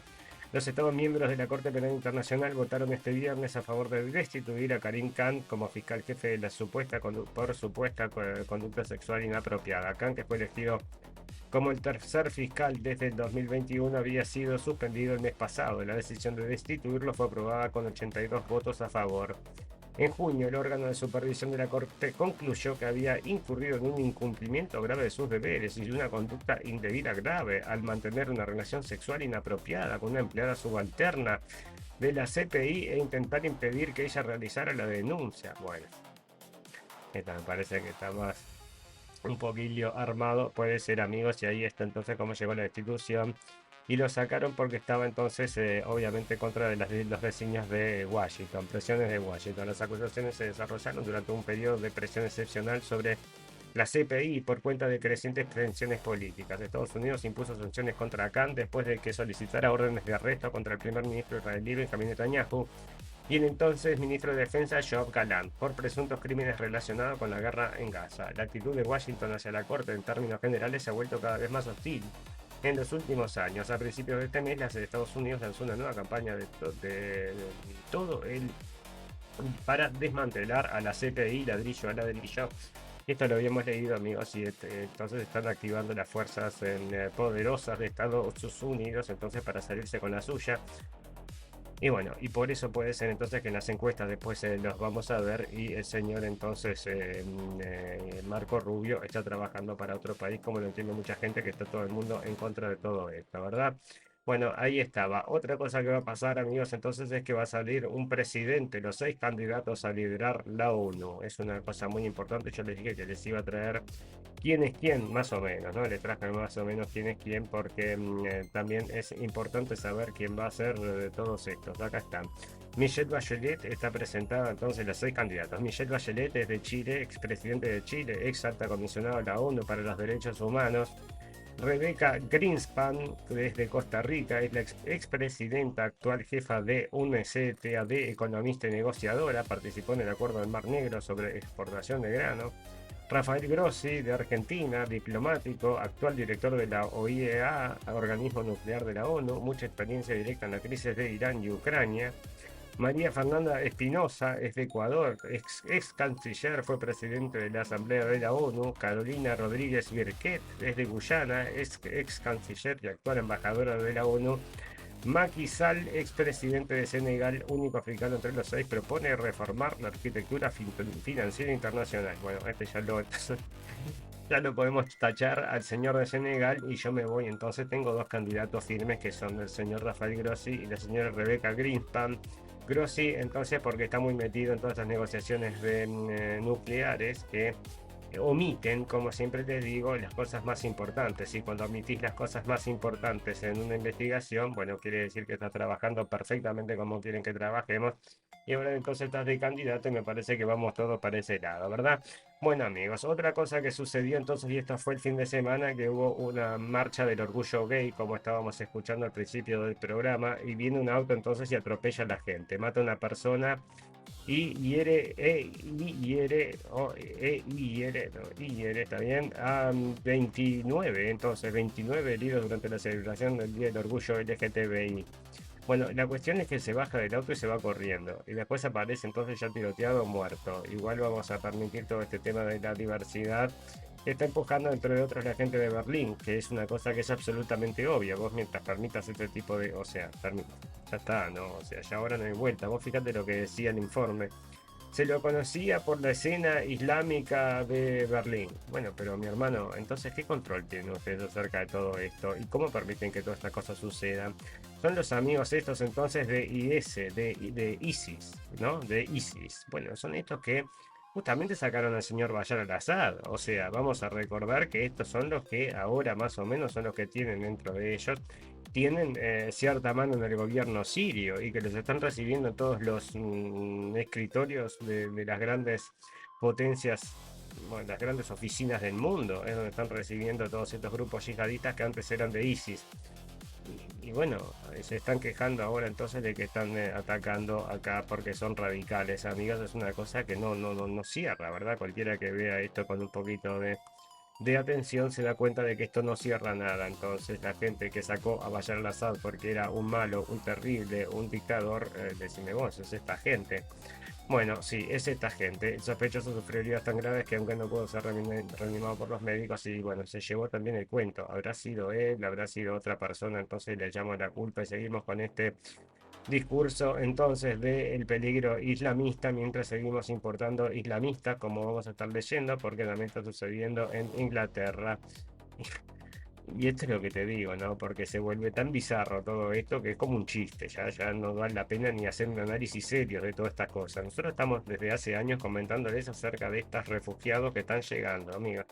Los Estados miembros de la Corte Penal Internacional votaron este viernes a favor de destituir a Karim Khan como fiscal jefe de la por supuesta conducta sexual inapropiada. Khan, que fue elegido como el tercer fiscal desde el 2021, había sido suspendido el mes pasado. La decisión de destituirlo fue aprobada con 82 votos a favor. En junio, el órgano de supervisión de la Corte concluyó que había incurrido en un incumplimiento grave de sus deberes y una conducta indebida grave al mantener una relación sexual inapropiada con una empleada subalterna de la CPI e intentar impedir que ella realizara la denuncia. Bueno, esta me parece que está más un poquillo armado, puede ser, amigos, y ahí está entonces cómo llegó la destitución. Y lo sacaron porque estaba entonces obviamente contra de los designios de Washington, presiones de Washington. Las acusaciones se desarrollaron durante un periodo de presión excepcional sobre la CPI por cuenta de crecientes tensiones políticas. Estados Unidos impuso sanciones contra Khan después de que solicitara órdenes de arresto contra el primer ministro israelí Benjamin Netanyahu y el entonces ministro de Defensa Yoav Gallant por presuntos crímenes relacionados con la guerra en Gaza. La actitud de Washington hacia la Corte en términos generales se ha vuelto cada vez más hostil en los últimos años. A principios de este mes, la Estados Unidos lanzó una nueva campaña para desmantelar a la CPI ladrillo a ladrillo. Esto lo habíamos leído, amigos, y entonces están activando las fuerzas poderosas de Estados Unidos entonces para salirse con la suya. Y bueno, y por eso puede ser entonces que en las encuestas después los vamos a ver y el señor entonces Marco Rubio está trabajando para otro país, como lo entiende mucha gente, que está todo el mundo en contra de todo esto, ¿verdad? Bueno, ahí estaba. Otra cosa que va a pasar, amigos, entonces es que va a salir un presidente, los 6 candidatos a liderar la ONU. Es una cosa muy importante. Yo les dije que les iba a traer quién es quién, más o menos, ¿no? Les traje más o menos quién es quién, porque también es importante saber quién va a ser de todos estos. Acá están. Michelle Bachelet está presentada entonces los 6 candidatos. Michelle Bachelet es de Chile, expresidente de Chile, ex alta comisionada de la ONU para los Derechos Humanos. Rebecca Greenspan, desde Costa Rica, es la expresidenta actual jefa de UNCTAD, economista y negociadora, participó en el acuerdo del Mar Negro sobre exportación de grano. Rafael Grossi, de Argentina, diplomático, actual director de la OIEA, organismo nuclear de la ONU, mucha experiencia directa en la crisis de Irán y Ucrania. María Fernanda Espinosa es de Ecuador, ex canciller, fue presidente de la Asamblea de la ONU. Carolina Rodríguez Birquet es de Guyana, ex canciller y actual embajadora de la ONU. Macky Sall, expresidente de Senegal, único africano entre los 6, propone reformar la arquitectura financiera internacional. Bueno, ya lo podemos tachar al señor de Senegal y yo me voy. Entonces tengo 2 candidatos firmes que son el señor Rafael Grossi y la señora Rebecca Greenspan. Grossi entonces porque está muy metido en todas las negociaciones nucleares que omiten, como siempre les digo, las cosas más importantes. Y cuando omitís las cosas más importantes en una investigación, bueno, quiere decir que estás trabajando perfectamente como quieren que trabajemos. Y ahora entonces estás de candidato y me parece que vamos todos para ese lado, ¿verdad? Bueno, amigos, otra cosa que sucedió entonces, y esto fue el fin de semana, que hubo una marcha del orgullo gay, como estábamos escuchando al principio del programa, y viene un auto entonces y atropella a la gente, mata a una persona y hiere, está bien, a 29, entonces 29 heridos durante la celebración del Día del Orgullo LGTBI. Bueno, la cuestión es que se baja del auto y se va corriendo, y después aparece entonces ya tiroteado, muerto. Igual vamos a permitir todo este tema de la diversidad que está empujando, entre otros, la gente de Berlín, que es una cosa que es absolutamente obvia. Vos mientras permitas este tipo de, o sea, ya está, ¿no? O sea, ya ahora no hay vuelta. Vos fíjate lo que decía el informe. Se lo conocía por la escena islámica de Berlín. Bueno, pero mi hermano, entonces, ¿qué control tienen ustedes acerca de todo esto? ¿Y cómo permiten que todas estas cosas sucedan? Son los amigos estos entonces de IS, de ISIS, ¿no? De ISIS. Bueno, son estos que justamente sacaron al señor Bashar al-Assad. O sea, vamos a recordar que estos son los que ahora más o menos son los que tienen dentro de ellos, tienen cierta mano en el gobierno sirio y que los están recibiendo en todos los escritorios de las grandes potencias, bueno, las grandes oficinas del mundo, es donde están recibiendo todos estos grupos yihadistas que antes eran de ISIS. Y bueno, se están quejando ahora entonces de que están atacando acá porque son radicales, amigos. Es una cosa que no cierra, ¿verdad? Cualquiera que vea esto con un poquito de atención se da cuenta de que esto no cierra nada. Entonces la gente que sacó a Bashar al-Assad porque era un malo, un terrible, un dictador, decime vos, es esta gente. Bueno, sí, es esta gente. El sospechoso sufrió heridas tan graves que aunque no pudo ser reanimado por los médicos, y bueno, se llevó también el cuento. Habrá sido él, habrá sido otra persona, entonces le llamo la culpa y seguimos con este discurso entonces del peligro islamista mientras seguimos importando islamistas, como vamos a estar leyendo, porque también está sucediendo en Inglaterra. Y esto es lo que te digo, ¿no? Porque se vuelve tan bizarro todo esto que es como un chiste, ya no vale la pena ni hacer un análisis serio de todas estas cosas. Nosotros estamos desde hace años comentándoles acerca de estos refugiados que están llegando, amigos.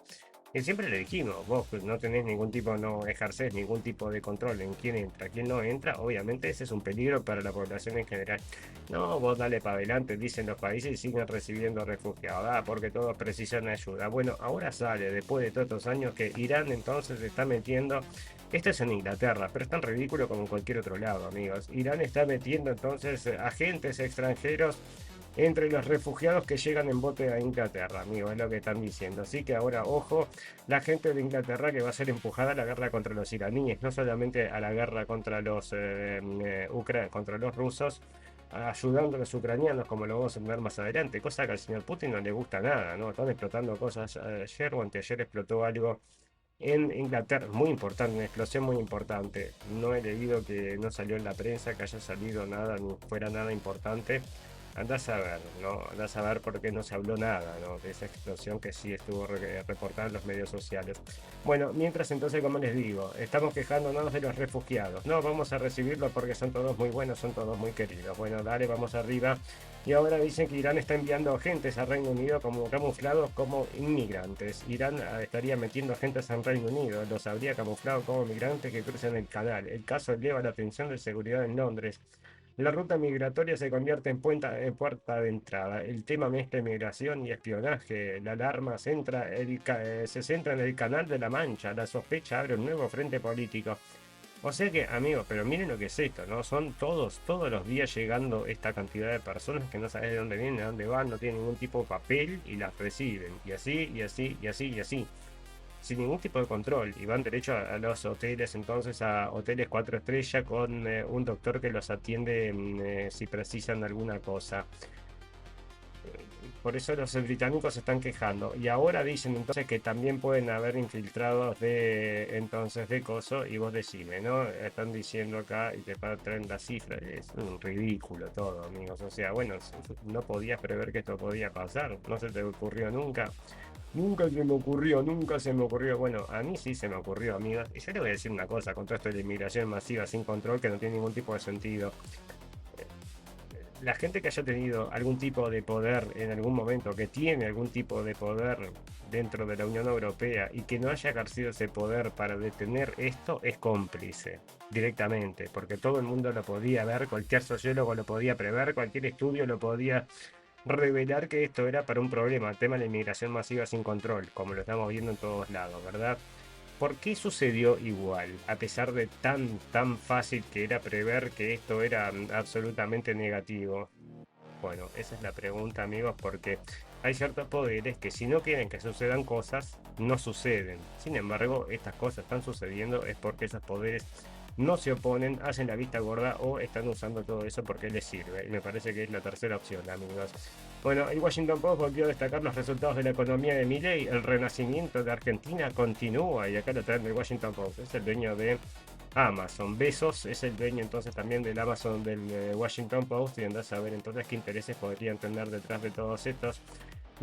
Y siempre le dijimos, vos no tenés ningún tipo, no ejercés ningún tipo de control en quién entra, quién no entra, obviamente ese es un peligro para la población en general. No, vos dale para adelante, dicen los países y siguen recibiendo refugiados, porque todos precisan ayuda. Bueno, ahora sale, después de todos estos años, que Irán entonces se está metiendo, esto es en Inglaterra, pero es tan ridículo como en cualquier otro lado, amigos. Irán está metiendo entonces agentes extranjeros entre los refugiados que llegan en bote a Inglaterra, amigo, es lo que están diciendo. Así que ahora, ojo, la gente de Inglaterra que va a ser empujada a la guerra contra los iraníes, no solamente a la guerra contra los contra los rusos, ayudando a los ucranianos, como lo vamos a ver más adelante, cosa que al señor Putin no le gusta nada, ¿no? Están explotando cosas. Ayer o anteayer explotó algo en Inglaterra, muy importante, una explosión muy importante. No he leído que no salió en la prensa, que haya salido nada, ni fuera nada importante. Andás a ver, ¿no? Andás a ver por qué no se habló nada, ¿no? De esa explosión que sí estuvo reportada en los medios sociales. Bueno, mientras entonces, como les digo, estamos quejándonos de los refugiados. No, vamos a recibirlos porque son todos muy buenos, son todos muy queridos. Bueno, dale, vamos arriba. Y ahora dicen que Irán está enviando agentes al Reino Unido como camuflados como inmigrantes. Irán estaría metiendo agentes al Reino Unido, los habría camuflado como migrantes que cruzan el canal. El caso eleva la tensión de seguridad en Londres. La ruta migratoria se convierte en puerta de entrada. El tema mezcla migración y espionaje. La alarma se centra en el Canal de la Mancha. La sospecha abre un nuevo frente político. O sea que, amigos, pero miren lo que es esto, ¿no? Son todos los días llegando esta cantidad de personas que no sabes de dónde vienen, de dónde van, no tienen ningún tipo de papel y las reciben. Y así, y así, y así, y así. Sin ningún tipo de control, y van derecho a los hoteles, entonces a hoteles 4 estrellas con un doctor que los atiende si precisan alguna cosa. Por eso los británicos se están quejando, y ahora dicen entonces que también pueden haber infiltrados de coso, y vos decime, ¿no? Están diciendo acá y te traen las cifras, es un ridículo todo, amigos. O sea, bueno, no podías prever que esto podía pasar, no se te ocurrió nunca. Nunca se me ocurrió. Bueno, a mí sí se me ocurrió, amigos. Y yo le voy a decir una cosa con todo esto de la inmigración masiva sin control que no tiene ningún tipo de sentido. La gente que haya tenido algún tipo de poder en algún momento, que tiene algún tipo de poder dentro de la Unión Europea y que no haya ejercido ese poder para detener esto, es cómplice directamente, porque todo el mundo lo podía ver, cualquier sociólogo lo podía prever, cualquier estudio lo podía revelar que esto era para un problema, el tema de la inmigración masiva sin control, como lo estamos viendo en todos lados, ¿verdad? ¿Por qué sucedió igual? A pesar de tan fácil que era prever que esto era absolutamente negativo. Bueno, esa es la pregunta, amigos, porque hay ciertos poderes que si no quieren que sucedan cosas, no suceden. Sin embargo, estas cosas están sucediendo es porque esos poderes no se oponen, hacen la vista gorda o están usando todo eso porque les sirve. Y me parece que es la tercera opción, amigos. Bueno, el Washington Post volvió a destacar los resultados de la economía de Milei. El renacimiento de Argentina continúa, y acá lo traen del Washington Post. Es el dueño de Amazon. Bezos es el dueño entonces también del Amazon del Washington Post, y andás a ver entonces qué intereses podrían tener detrás de todos estos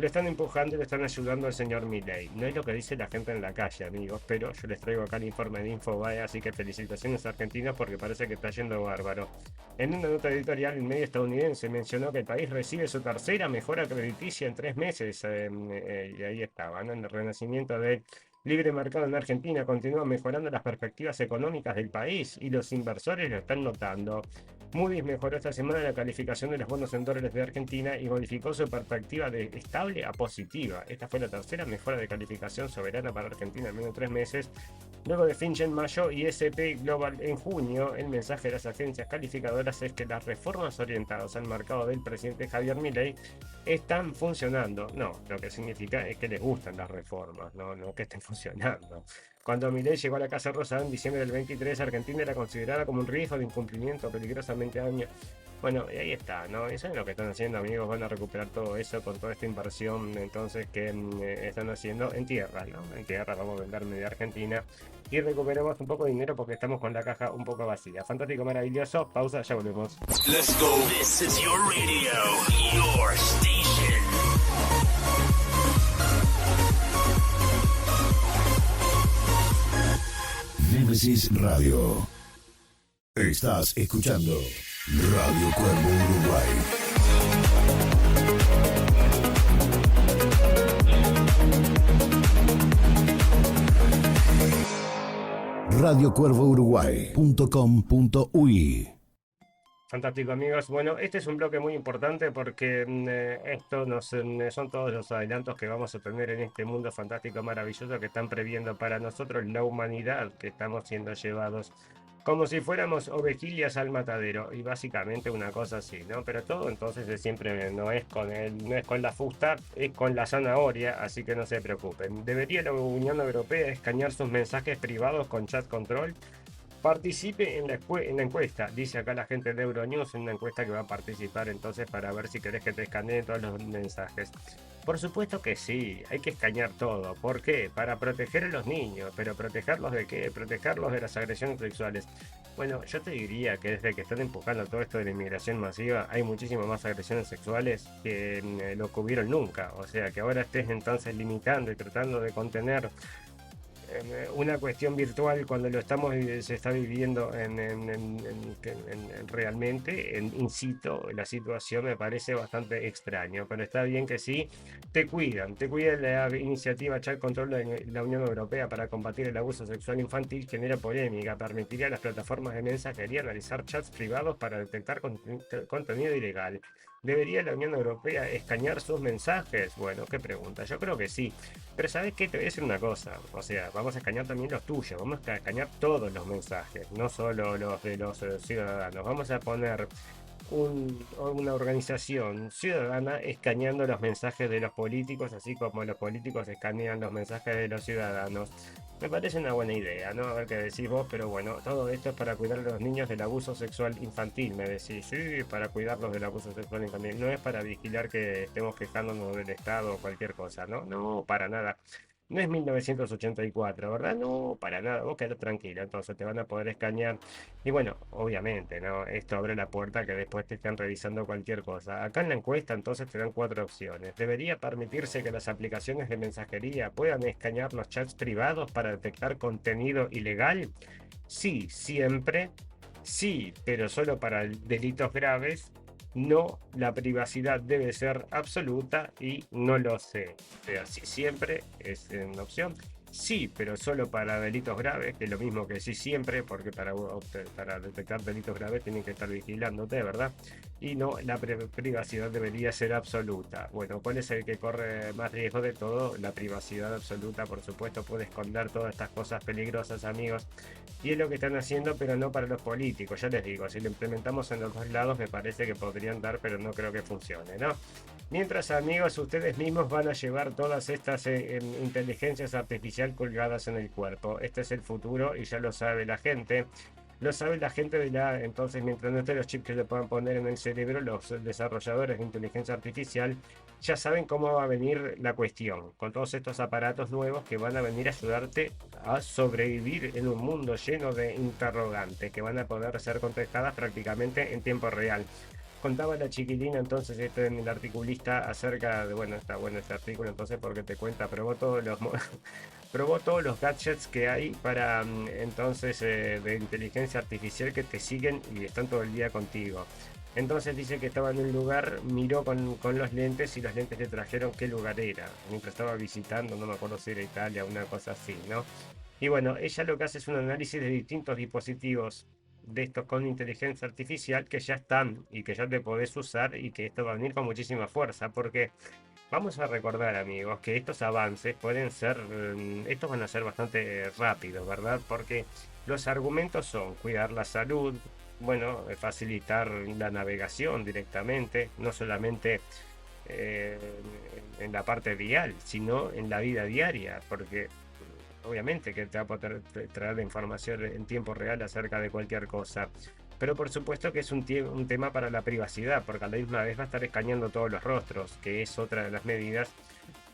lo están empujando y lo están ayudando al señor Milei. No es lo que dice la gente en la calle, amigos, pero yo les traigo acá el informe de Infobae, así que felicitaciones argentinos porque parece que está yendo bárbaro. En una nota editorial, el medio estadounidense mencionó que el país recibe su tercera mejora crediticia en 3 meses, y ahí estaba, ¿no? En el renacimiento del libre mercado en Argentina continúa mejorando las perspectivas económicas del país y los inversores lo están notando. Moody's mejoró esta semana la calificación de los bonos en dólares de Argentina y modificó su perspectiva de estable a positiva. Esta fue la tercera mejora de calificación soberana para Argentina en menos de 3 meses. Luego de Fitch en mayo y S&P Global en junio, el mensaje de las agencias calificadoras es que las reformas orientadas al mercado del presidente Javier Milei están funcionando. No, lo que significa es que les gustan las reformas, no que estén funcionando. Cuando Milei llegó a la Casa Rosada en diciembre del 23, Argentina era considerada como un riesgo de incumplimiento peligrosamente daño. Bueno, y ahí está, ¿no? Eso es lo que están haciendo, amigos. Van a recuperar todo eso con toda esta inversión entonces que están haciendo en tierra, ¿no? En tierra vamos a vender media Argentina y recuperamos un poco de dinero porque estamos con la caja un poco vacía. Fantástico, maravilloso. Pausa, ya volvemos. Let's go. This is your radio, your station. Nemesis Radio. Estás escuchando Radio Cuervo Uruguay. radiocuervouruguay.com.uy. Fantástico, amigos. Bueno, este es un bloque muy importante porque esto son todos los adelantos que vamos a tener en este mundo fantástico, maravilloso que están previendo para nosotros la humanidad, que estamos siendo llevados como si fuéramos ovejillas al matadero, y básicamente una cosa así, ¿no? Pero todo entonces siempre no es con la fusta, es con la zanahoria, así que no se preocupen. ¿Debería la Unión Europea escanear sus mensajes privados con chat control? Participe en la encuesta, dice acá la gente de Euronews, en una encuesta que va a participar entonces para ver si querés que te escaneen todos los mensajes. Por supuesto que sí, hay que escanear todo. ¿Por qué? Para proteger a los niños. ¿Pero protegerlos de qué? Protegerlos de las agresiones sexuales. Bueno, yo te diría que desde que están empujando todo esto de la inmigración masiva, hay muchísimas más agresiones sexuales que lo que hubieron nunca. O sea, que ahora estés entonces limitando y tratando de contener una cuestión virtual cuando se está viviendo realmente in situ, la situación me parece bastante extraño, pero está bien que sí te cuida la iniciativa Chat Control de la Unión Europea para combatir el abuso sexual infantil. Genera polémica, permitiría a las plataformas de mensajería analizar chats privados para detectar contenido ilegal. ¿Debería la Unión Europea escanear sus mensajes? Bueno, qué pregunta. Yo creo que sí. Pero ¿sabes qué? Te voy a decir una cosa. O sea, vamos a escanear también los tuyos. Vamos a escanear todos los mensajes, no solo los de los ciudadanos. Vamos a poner una organización ciudadana escaneando los mensajes de los políticos, así como los políticos escanean los mensajes de los ciudadanos. Me parece una buena idea, ¿no? A ver qué decís vos, pero bueno, todo esto es para cuidar a los niños del abuso sexual infantil, me decís. Sí, para cuidarlos del abuso sexual infantil. No es para vigilar que estemos quejándonos del Estado o cualquier cosa, ¿no? No, para nada. No es 1984, ¿verdad? No, para nada, vos quedás tranquilo, entonces te van a poder escanear. Y bueno, obviamente, ¿no? Esto abre la puerta a que después te estén revisando cualquier cosa. Acá en la encuesta entonces te dan 4 opciones. ¿Debería permitirse que las aplicaciones de mensajería puedan escanear los chats privados para detectar contenido ilegal? Sí, siempre. Sí, pero solo para delitos graves. No, la privacidad debe ser absoluta y no lo sé. O sea, sí, siempre es una opción. Sí, pero solo para delitos graves, que es lo mismo que sí siempre, porque para detectar delitos graves tienen que estar vigilándote, ¿verdad? Y no, la privacidad debería ser absoluta. Bueno, ¿cuál es el que corre más riesgo de todo? La privacidad absoluta, por supuesto, puede esconder todas estas cosas peligrosas, amigos. Y es lo que están haciendo, pero no para los políticos. Ya les digo, si lo implementamos en los dos lados, me parece que podrían dar, pero no creo que funcione, ¿no? Mientras, amigos, ustedes mismos van a llevar todas estas inteligencias artificiales colgadas en el cuerpo. Este es el futuro y ya lo sabe la gente. Lo sabe la gente entonces, mientras no estén los chips que se puedan poner en el cerebro, los desarrolladores de inteligencia artificial ya saben cómo va a venir la cuestión, con todos estos aparatos nuevos que van a venir a ayudarte a sobrevivir en un mundo lleno de interrogantes que van a poder ser contestadas prácticamente en tiempo real. Contaba la chiquilina entonces, esto en el articulista, acerca de, bueno, está bueno este artículo entonces porque te cuenta, probó todos los probó todos los gadgets que hay para entonces de inteligencia artificial que te siguen y están todo el día contigo. Entonces dice que estaba en un lugar, miró con los lentes y los lentes le trajeron qué lugar era. Mientras estaba visitando, no me acuerdo si era Italia, una cosa así, ¿no? Y bueno, ella lo que hace es un análisis de distintos dispositivos de estos con inteligencia artificial que ya están y que ya te podés usar y que esto va a venir con muchísima fuerza porque vamos a recordar, amigos, que estos avances pueden ser, estos van a ser bastante rápidos, ¿verdad? Porque los argumentos son cuidar la salud, bueno, facilitar la navegación directamente, no solamente eh, en la parte vial, sino en la vida diaria, porque obviamente que te va a poder traer la información en tiempo real acerca de cualquier cosa. Pero por supuesto que es un tema para la privacidad, porque a la misma vez va a estar escaneando todos los rostros, que es otra de las medidas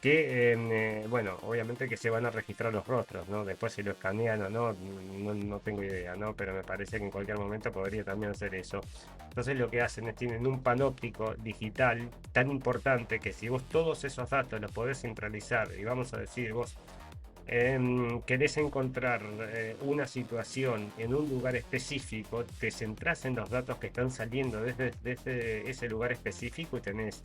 que, bueno, obviamente que se van a registrar los rostros, ¿no? Después si lo escanean o no, no tengo idea, ¿no? Pero me parece que en cualquier momento podría también hacer eso. Entonces lo que hacen es tienen un panóptico digital tan importante que si vos todos esos datos los podés centralizar y vamos a decir vos querés encontrar una situación en un lugar específico, te centrás en los datos que están saliendo desde ese lugar específico y tenés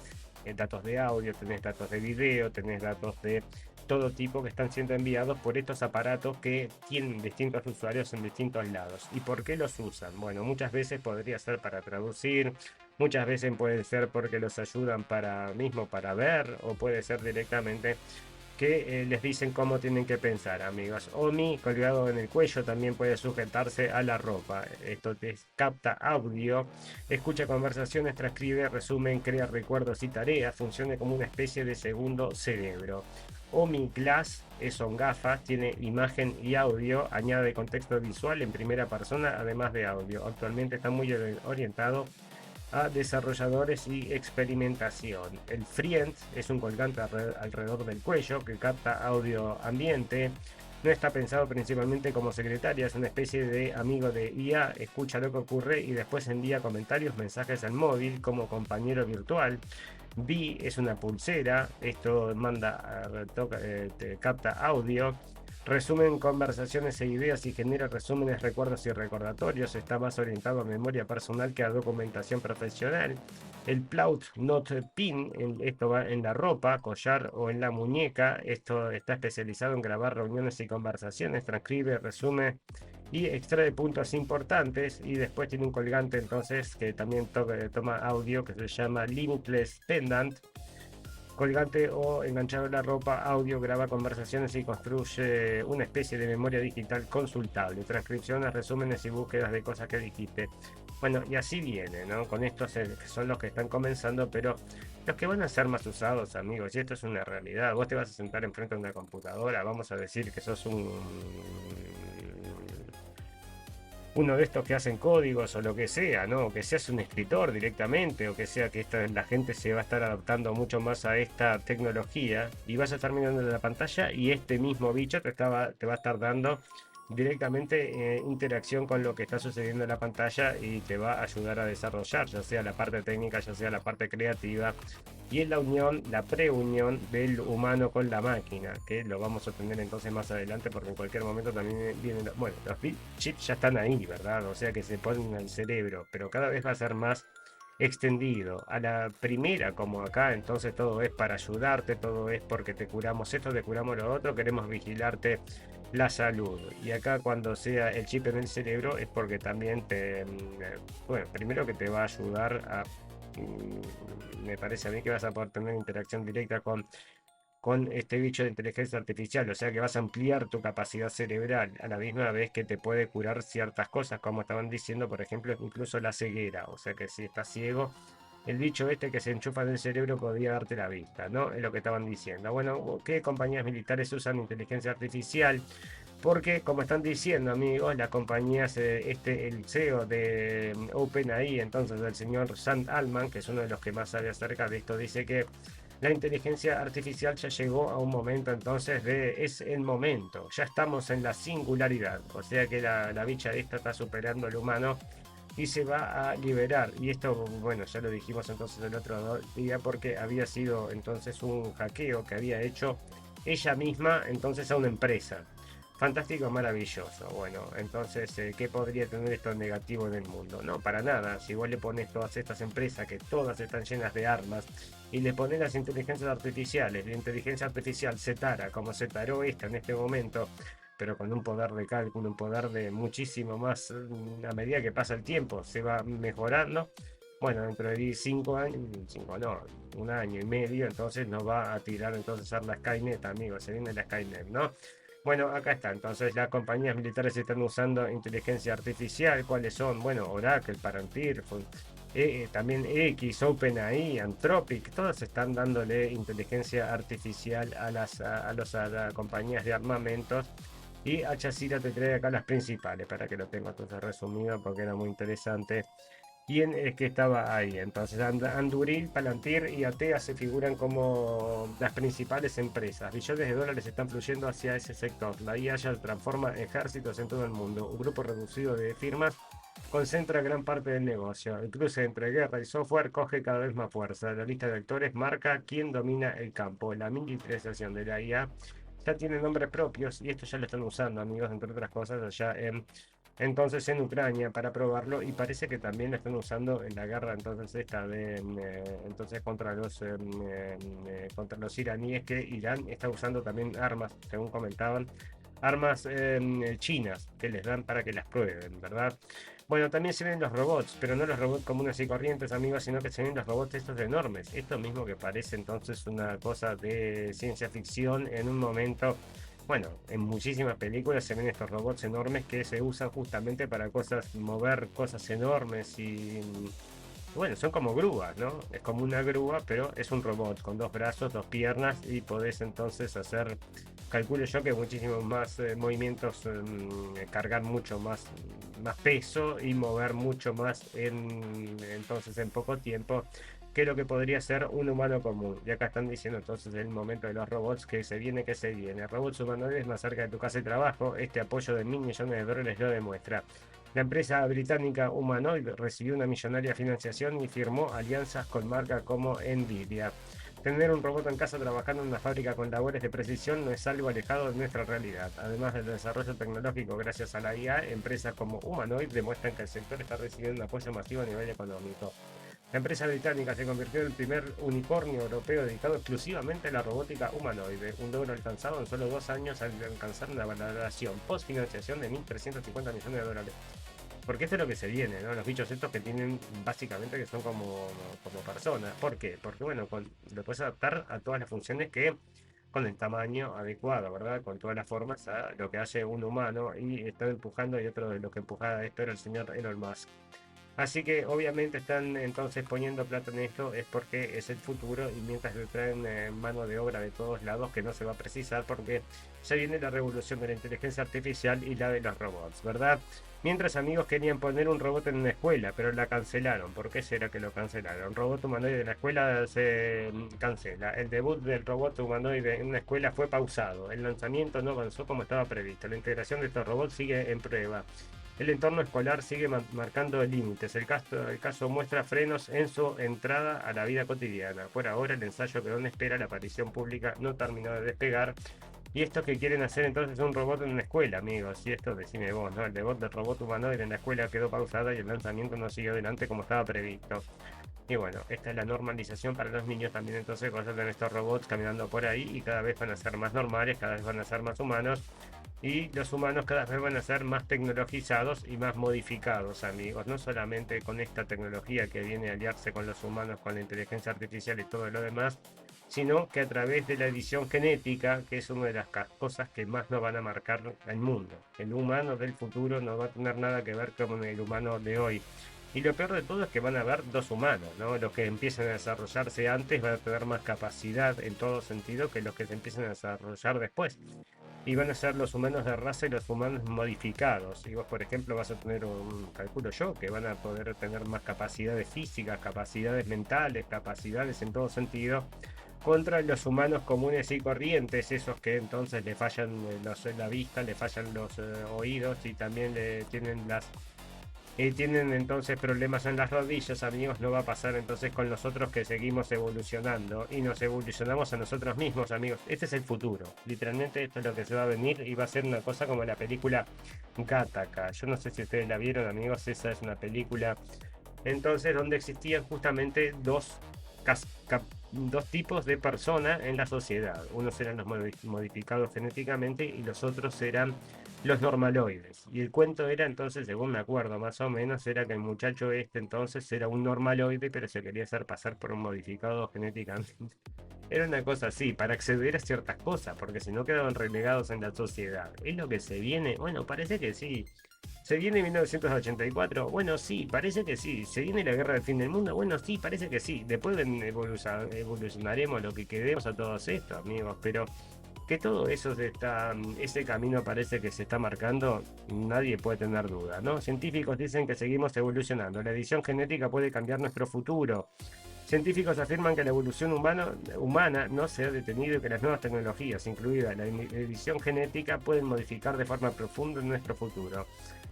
datos de audio, tenés datos de video, tenés datos de todo tipo que están siendo enviados por estos aparatos que tienen distintos usuarios en distintos lados. ¿Y por qué los usan? Bueno, muchas veces podría ser para traducir, muchas veces puede ser porque los ayudan para ver, o puede ser directamente que les dicen cómo tienen que pensar, amigos. OMI colgado en el cuello también puede sujetarse a la ropa. Esto te capta audio, escucha conversaciones, transcribe, resumen, crea recuerdos y tareas, funciona como una especie de segundo cerebro. OMI Glass son gafas, tiene imagen y audio, añade contexto visual en primera persona, además de audio. Actualmente está muy orientado a desarrolladores y experimentación. El Friend es un colgante alrededor del cuello que capta audio ambiente. No está pensado principalmente como secretaria, es una especie de amigo de IA, escucha lo que ocurre y después envía comentarios, mensajes al móvil como compañero virtual. Vi es una pulsera, esto capta audio. Resumen conversaciones e ideas y genera resúmenes, recuerdos y recordatorios. Está más orientado a memoria personal que a documentación profesional. El Plout Note Pin, esto va en la ropa, collar o en la muñeca. Esto está especializado en grabar reuniones y conversaciones, transcribe, resume y extrae puntos importantes. Y después tiene un colgante entonces que también toma audio, que se llama Limitless Pendant. Colgante o enganchado en la ropa, audio, graba conversaciones y construye una especie de memoria digital consultable, transcripciones, resúmenes y búsquedas de cosas que dijiste. Bueno, y así viene, ¿no? Con estos son los que están comenzando, pero los que van a ser más usados, amigos, y esto es una realidad. Vos te vas a sentar enfrente de una computadora, vamos a decir que sos uno de estos que hacen códigos o lo que sea, ¿no? Que seas un escritor directamente, o que sea que la gente se va a estar adaptando mucho más a esta tecnología y vas a estar mirando la pantalla y este mismo bicho te va a estar dando directamente interacción con lo que está sucediendo en la pantalla y te va a ayudar a desarrollar, ya sea la parte técnica, ya sea la parte creativa. Y es la unión, la preunión del humano con la máquina, que lo vamos a tener entonces más adelante, porque en cualquier momento también vienen, bueno, los chips ya están ahí, ¿verdad? O sea que se ponen al cerebro, pero cada vez va a ser más extendido. A la primera, como acá, entonces todo es para ayudarte, todo es porque te curamos esto, te curamos lo otro, queremos vigilarte la salud. Y acá cuando sea el chip en el cerebro es porque también bueno, primero que te va a ayudar a, me parece a mí que vas a poder tener interacción directa con este bicho de inteligencia artificial, o sea que vas a ampliar tu capacidad cerebral a la misma vez que te puede curar ciertas cosas, como estaban diciendo, por ejemplo, incluso la ceguera, o sea que si estás ciego, el bicho este que se enchufa en el cerebro podría darte la vista, ¿no? Es lo que estaban diciendo. Bueno, ¿qué compañías militares usan inteligencia artificial? Porque, como están diciendo, amigos, las compañías, el CEO de OpenAI, entonces el señor Sam Altman, que es uno de los que más sabe acerca de esto, dice que la inteligencia artificial ya llegó a un momento entonces es el momento, ya estamos en la singularidad, o sea que la bicha esta está superando al humano y se va a liberar. Y esto, bueno, ya lo dijimos entonces el otro día, porque había sido entonces un hackeo que había hecho ella misma entonces a una empresa. Fantástico, maravilloso. Bueno, entonces, ¿qué podría tener esto negativo en el mundo? No, para nada. Si vos le pones todas estas empresas que todas están llenas de armas y le pones las inteligencias artificiales, la inteligencia artificial se tara como se taró esta en este momento, pero con un poder de cálculo, un poder de muchísimo más, a medida que pasa el tiempo, se va mejorando. Bueno, dentro de 5 años, 5 no, 1 año y medio, entonces nos va a tirar entonces a la Skynet, amigos, se viene la Skynet, ¿no? Bueno, acá está, entonces las compañías militares están usando inteligencia artificial, ¿cuáles son? Bueno, Oracle, Palantir, también X, OpenAI, Anthropic, todas están dándole inteligencia artificial a las compañías de armamentos. Y a Chasira te trae acá las principales, para que lo tenga entonces resumido, porque era muy interesante. ¿Quién es que estaba ahí? Entonces Anduril, Palantir y Atea se figuran como las principales empresas. Billones de dólares están fluyendo hacia ese sector. La IA ya transforma ejércitos en todo el mundo. Un grupo reducido de firmas concentra gran parte del negocio. El cruce entre guerra y software coge cada vez más fuerza. La lista de actores marca quién domina el campo. La militarización de la IA ya tiene nombres propios y esto ya lo están usando, amigos, entre otras cosas, allá entonces en Ucrania para probarlo, y parece que también lo están usando en la guerra entonces esta de entonces contra los iraníes, que Irán está usando también armas, según comentaban, armas chinas que les dan para que las prueben, ¿verdad? Bueno, también se ven los robots, pero no los robots comunes y corrientes, amigos, sino que se ven los robots estos enormes. Esto mismo que parece entonces una cosa de ciencia ficción en un momento. Bueno, en muchísimas películas se ven estos robots enormes que se usan justamente para mover cosas enormes y bueno, son como grúas, ¿no? Es como una grúa, pero es un robot con 2 brazos, 2 piernas, y podés entonces hacer, calculo yo, que muchísimos más movimientos, cargar mucho más peso y mover mucho más entonces en poco tiempo que lo que podría ser un humano común. Y acá están diciendo entonces el momento de los robots, que se viene. Robots humanoides más cerca de tu casa de trabajo. Este apoyo de $1.000 millones de dólares lo demuestra. La empresa británica Humanoid recibió una millonaria financiación y firmó alianzas con marcas como Nvidia. Tener un robot en casa trabajando en una fábrica con labores de precisión no es algo alejado de nuestra realidad. Además del desarrollo tecnológico gracias a la IA, empresas como Humanoid demuestran que el sector está recibiendo un apoyo masivo a nivel económico. La empresa británica se convirtió en el primer unicornio europeo dedicado exclusivamente a la robótica humanoide, un logro alcanzado en solo 2 años al alcanzar una valoración post-financiación de $1.350 millones de dólares. Porque esto es lo que se viene, ¿no? Los bichos estos que tienen básicamente que son como personas. ¿Por qué? Porque bueno, lo puedes adaptar a todas las funciones que con el tamaño adecuado, ¿verdad? Con todas las formas a lo que hace un humano, y están empujando, y otro de los que empujaba esto era el señor Elon Musk. Así que obviamente están entonces poniendo plata en esto, es porque es el futuro, y mientras le traen mano de obra de todos lados que no se va a precisar, porque ya viene la revolución de la inteligencia artificial y la de los robots, ¿verdad? Mientras, amigos, querían poner un robot en una escuela, pero la cancelaron. ¿Por qué será que lo cancelaron? Robot humanoide de la escuela se cancela. El debut del robot humanoide en una escuela fue pausado. El lanzamiento no avanzó como estaba previsto. La integración de estos robots sigue en prueba. El entorno escolar sigue marcando límites. El caso muestra frenos en su entrada a la vida cotidiana. Por ahora, el ensayo que aún espera la aparición pública no terminó de despegar. Y esto que quieren hacer entonces un robot en una escuela, amigos. Y esto decime vos, ¿no? El debut del robot humanoide en la escuela quedó pausada y el lanzamiento no siguió adelante como estaba previsto. Y bueno, esta es la normalización para los niños también. Entonces van a tener estos robots caminando por ahí y cada vez van a ser más normales, cada vez van a ser más humanos. Y los humanos cada vez van a ser más tecnologizados y más modificados, amigos. No solamente con esta tecnología que viene a aliarse con los humanos, con la inteligencia artificial y todo lo demás, sino que a través de la edición genética, que es una de las cosas que más nos van a marcar el mundo. El humano del futuro no va a tener nada que ver con el humano de hoy. Y lo peor de todo es que van a haber 2 humanos, ¿no? Los que empiezan a desarrollarse antes van a tener más capacidad en todo sentido que los que se empiezan a desarrollar después. Y van a ser los humanos de raza y los humanos modificados. Y vos, por ejemplo, vas a tener calculo yo, que van a poder tener más capacidades físicas, capacidades mentales, capacidades en todo sentido, contra los humanos comunes y corrientes, esos que entonces le fallan la vista, le fallan los oídos, y también le tienen tienen entonces problemas en las rodillas, amigos. No va a pasar entonces con nosotros, que seguimos evolucionando y nos evolucionamos a nosotros mismos, amigos. Este es el futuro, literalmente esto es lo que se va a venir, y va a ser una cosa como la película Gattaca. Yo no sé si ustedes la vieron, amigos. Esa es una película entonces donde existían justamente dos tipos de personas en la sociedad. Unos eran los modificados genéticamente y los otros eran los normaloides. Y el cuento era entonces, según me acuerdo más o menos, era que el muchacho este entonces era un normaloide, pero se quería hacer pasar por un modificado genéticamente. Era una cosa así, para acceder a ciertas cosas, porque si no quedaban relegados en la sociedad. ¿Es lo que se viene? Bueno, parece que sí. ¿Se viene 1984? Bueno, sí, parece que sí. ¿Se viene la guerra del fin del mundo? Bueno, sí, parece que sí. Después evolucionaremos lo que quedemos a todos estos, amigos. Pero que todo eso ese camino parece que se está marcando, nadie puede tener duda, ¿no? Científicos dicen que seguimos evolucionando. La edición genética puede cambiar nuestro futuro. Científicos afirman que la evolución humana no se ha detenido y que las nuevas tecnologías, incluida la edición genética, pueden modificar de forma profunda nuestro futuro.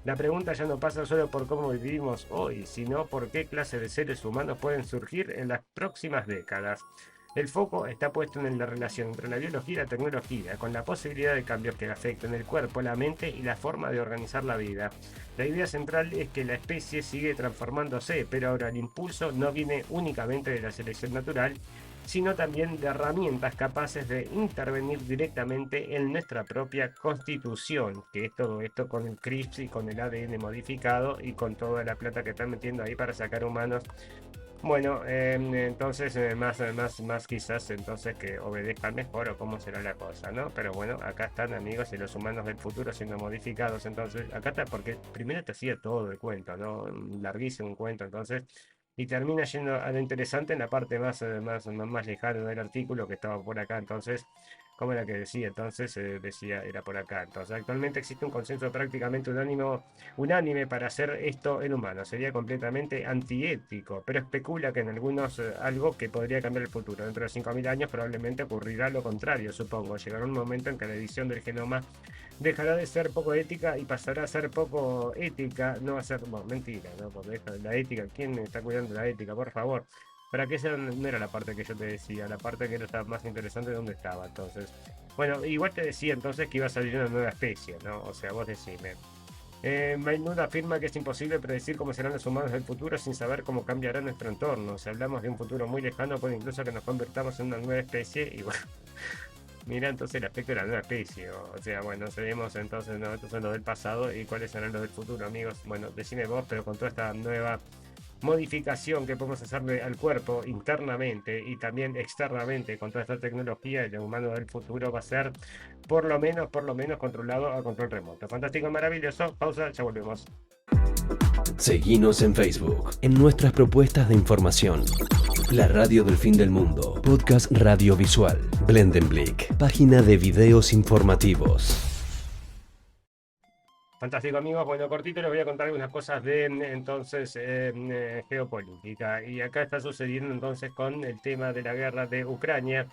La pregunta ya no pasa solo por cómo vivimos hoy, sino por qué clase de seres humanos pueden surgir en las próximas décadas. El foco está puesto en la relación entre la biología y la tecnología, con la posibilidad de cambios que afecten el cuerpo, la mente y la forma de organizar la vida. La idea central es que la especie sigue transformándose, pero ahora el impulso no viene únicamente de la selección natural, sino también de herramientas capaces de intervenir directamente en nuestra propia constitución, que es todo esto con el CRISPR y con el ADN modificado y con toda la plata que están metiendo ahí para sacar humanos. Bueno, entonces más quizás entonces que obedezcan mejor, o cómo será la cosa, ¿no? Pero bueno, acá están, amigos, y los humanos del futuro siendo modificados. Entonces acá está, porque primero te hacía todo el cuento, ¿no? Larguísimo un cuento, entonces, y termina yendo a lo interesante en la parte más lejana del artículo, que estaba por acá. Entonces, ¿cómo era que decía? Entonces decía, era por acá. Entonces, actualmente existe un consenso prácticamente unánime para hacer esto en humanos. Sería completamente antiético, pero especula que en algunos algo que podría cambiar el futuro. Dentro de 5.000 años probablemente ocurrirá lo contrario, supongo. Llegará un momento en que la edición del genoma dejará de ser poco ética y pasará a ser poco ética. No va a ser, bueno, mentira, ¿no? Porque la ética, ¿quién está cuidando la ética? Por favor. Para que esa no era la parte que yo te decía, la parte que era más interesante de dónde estaba. Entonces, bueno, igual te decía entonces que iba a salir una nueva especie, ¿no? O sea, vos decime. Maynard afirma que es imposible predecir cómo serán los humanos del futuro sin saber cómo cambiará nuestro entorno. Si hablamos de un futuro muy lejano, puede incluso que nos convertamos en una nueva especie. Y bueno, mira entonces el aspecto de la nueva especie. O sea, bueno, sabemos entonces, ¿no? Estos son los del pasado y cuáles serán los del futuro, amigos. Bueno, decime vos, pero con toda esta nueva modificación que podemos hacerle al cuerpo internamente y también externamente con toda esta tecnología, el humano del futuro va a ser por lo menos controlado a control remoto. Fantástico, maravilloso. Pausa, ya volvemos. Seguinos en Facebook, en nuestras propuestas de información. La Radio del Fin del Mundo, podcast radiovisual, Blendenblick, página de videos informativos. Fantástico, amigos. Bueno, cortito les voy a contar algunas cosas de entonces geopolítica. Y acá está sucediendo entonces con el tema de la guerra de Ucrania.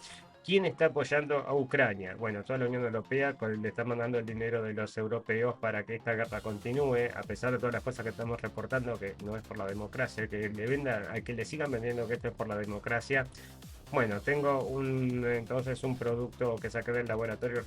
¿Quién está apoyando a Ucrania? Bueno, toda la Unión Europea le está mandando el dinero de los europeos para que esta guerra continúe, a pesar de todas las cosas que estamos reportando, que no es por la democracia, que le sigan vendiendo que esto es por la democracia. Bueno, tengo entonces un producto que saqué del laboratorio,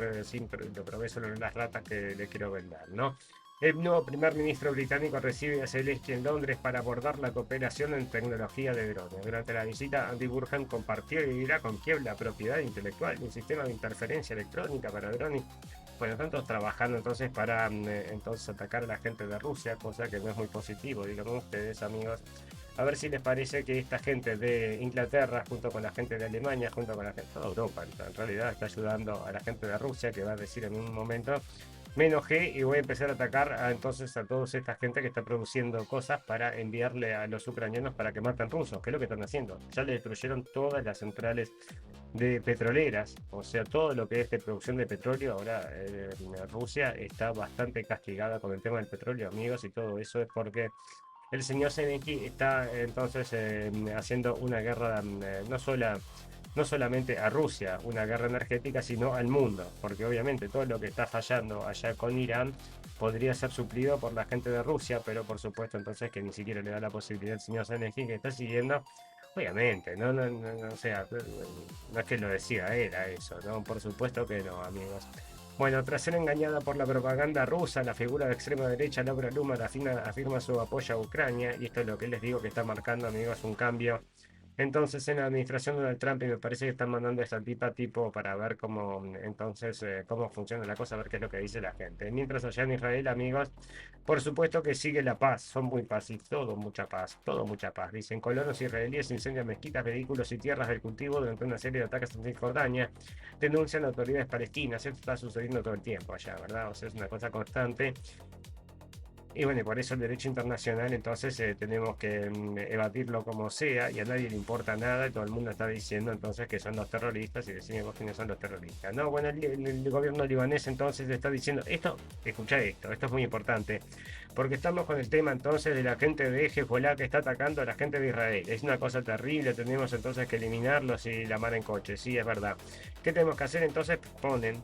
lo probé solo en las ratas que le quiero vender, ¿no? El nuevo primer ministro británico recibe a Zelensky en Londres para abordar la cooperación en tecnología de drones. Durante la visita, Andy Burhan compartió y dirá con Kiev la propiedad intelectual de un sistema de interferencia electrónica para drones. Bueno, están todos trabajando entonces para entonces atacar a la gente de Rusia, cosa que no es muy positivo, digamos ustedes, amigos. A ver si les parece que esta gente de Inglaterra, junto con la gente de Alemania, junto con la gente de toda Europa, en realidad está ayudando a la gente de Rusia, que va a decir en un momento, me enojé y voy a empezar a atacar entonces a toda esta gente que está produciendo cosas para enviarle a los ucranianos para que maten rusos, que es lo que están haciendo. Ya le destruyeron todas las centrales de petroleras, o sea, todo lo que es de producción de petróleo. Ahora Rusia está bastante castigada con el tema del petróleo, amigos, y todo eso es porque el señor Zelensky está entonces haciendo una guerra no solo no solamente a Rusia una guerra energética, sino al mundo, porque obviamente todo lo que está fallando allá con Irán podría ser suplido por la gente de Rusia, pero por supuesto entonces que ni siquiera le da la posibilidad al señor Zelensky que está siguiendo. Obviamente, o sea, no es que lo decida él a eso, ¿no? Por supuesto que no, amigos. Bueno, tras ser engañada por la propaganda rusa, la figura de extrema derecha Laura Luman afirma su apoyo a Ucrania, y esto es lo que les digo que está marcando, amigos, un cambio. Entonces en la administración de Donald Trump, y me parece que están mandando a esta tipa tipo para ver cómo, entonces, cómo funciona la cosa, a ver qué es lo que dice la gente. Mientras allá en Israel, amigos, por supuesto que sigue la paz, son muy pacíficos, todo mucha paz. Dicen, colonos israelíes incendian mezquitas, vehículos y tierras del cultivo durante una serie de ataques en Cisjordania, denuncian autoridades palestinas. Esto está sucediendo todo el tiempo allá, ¿verdad? O sea, es una cosa constante. Y bueno, por eso el derecho internacional entonces tenemos que evadirlo como sea, y a nadie le importa nada, y todo el mundo está diciendo entonces que son los terroristas, y decimos quiénes son los terroristas. No, bueno, el gobierno libanés entonces está diciendo esto, escucha esto es muy importante, porque estamos con el tema entonces de la gente de Hezbollah que está atacando a la gente de Israel. Es una cosa terrible, tenemos entonces que eliminarlos y la mar en coche, sí, es verdad. ¿Qué tenemos que hacer? Entonces ponen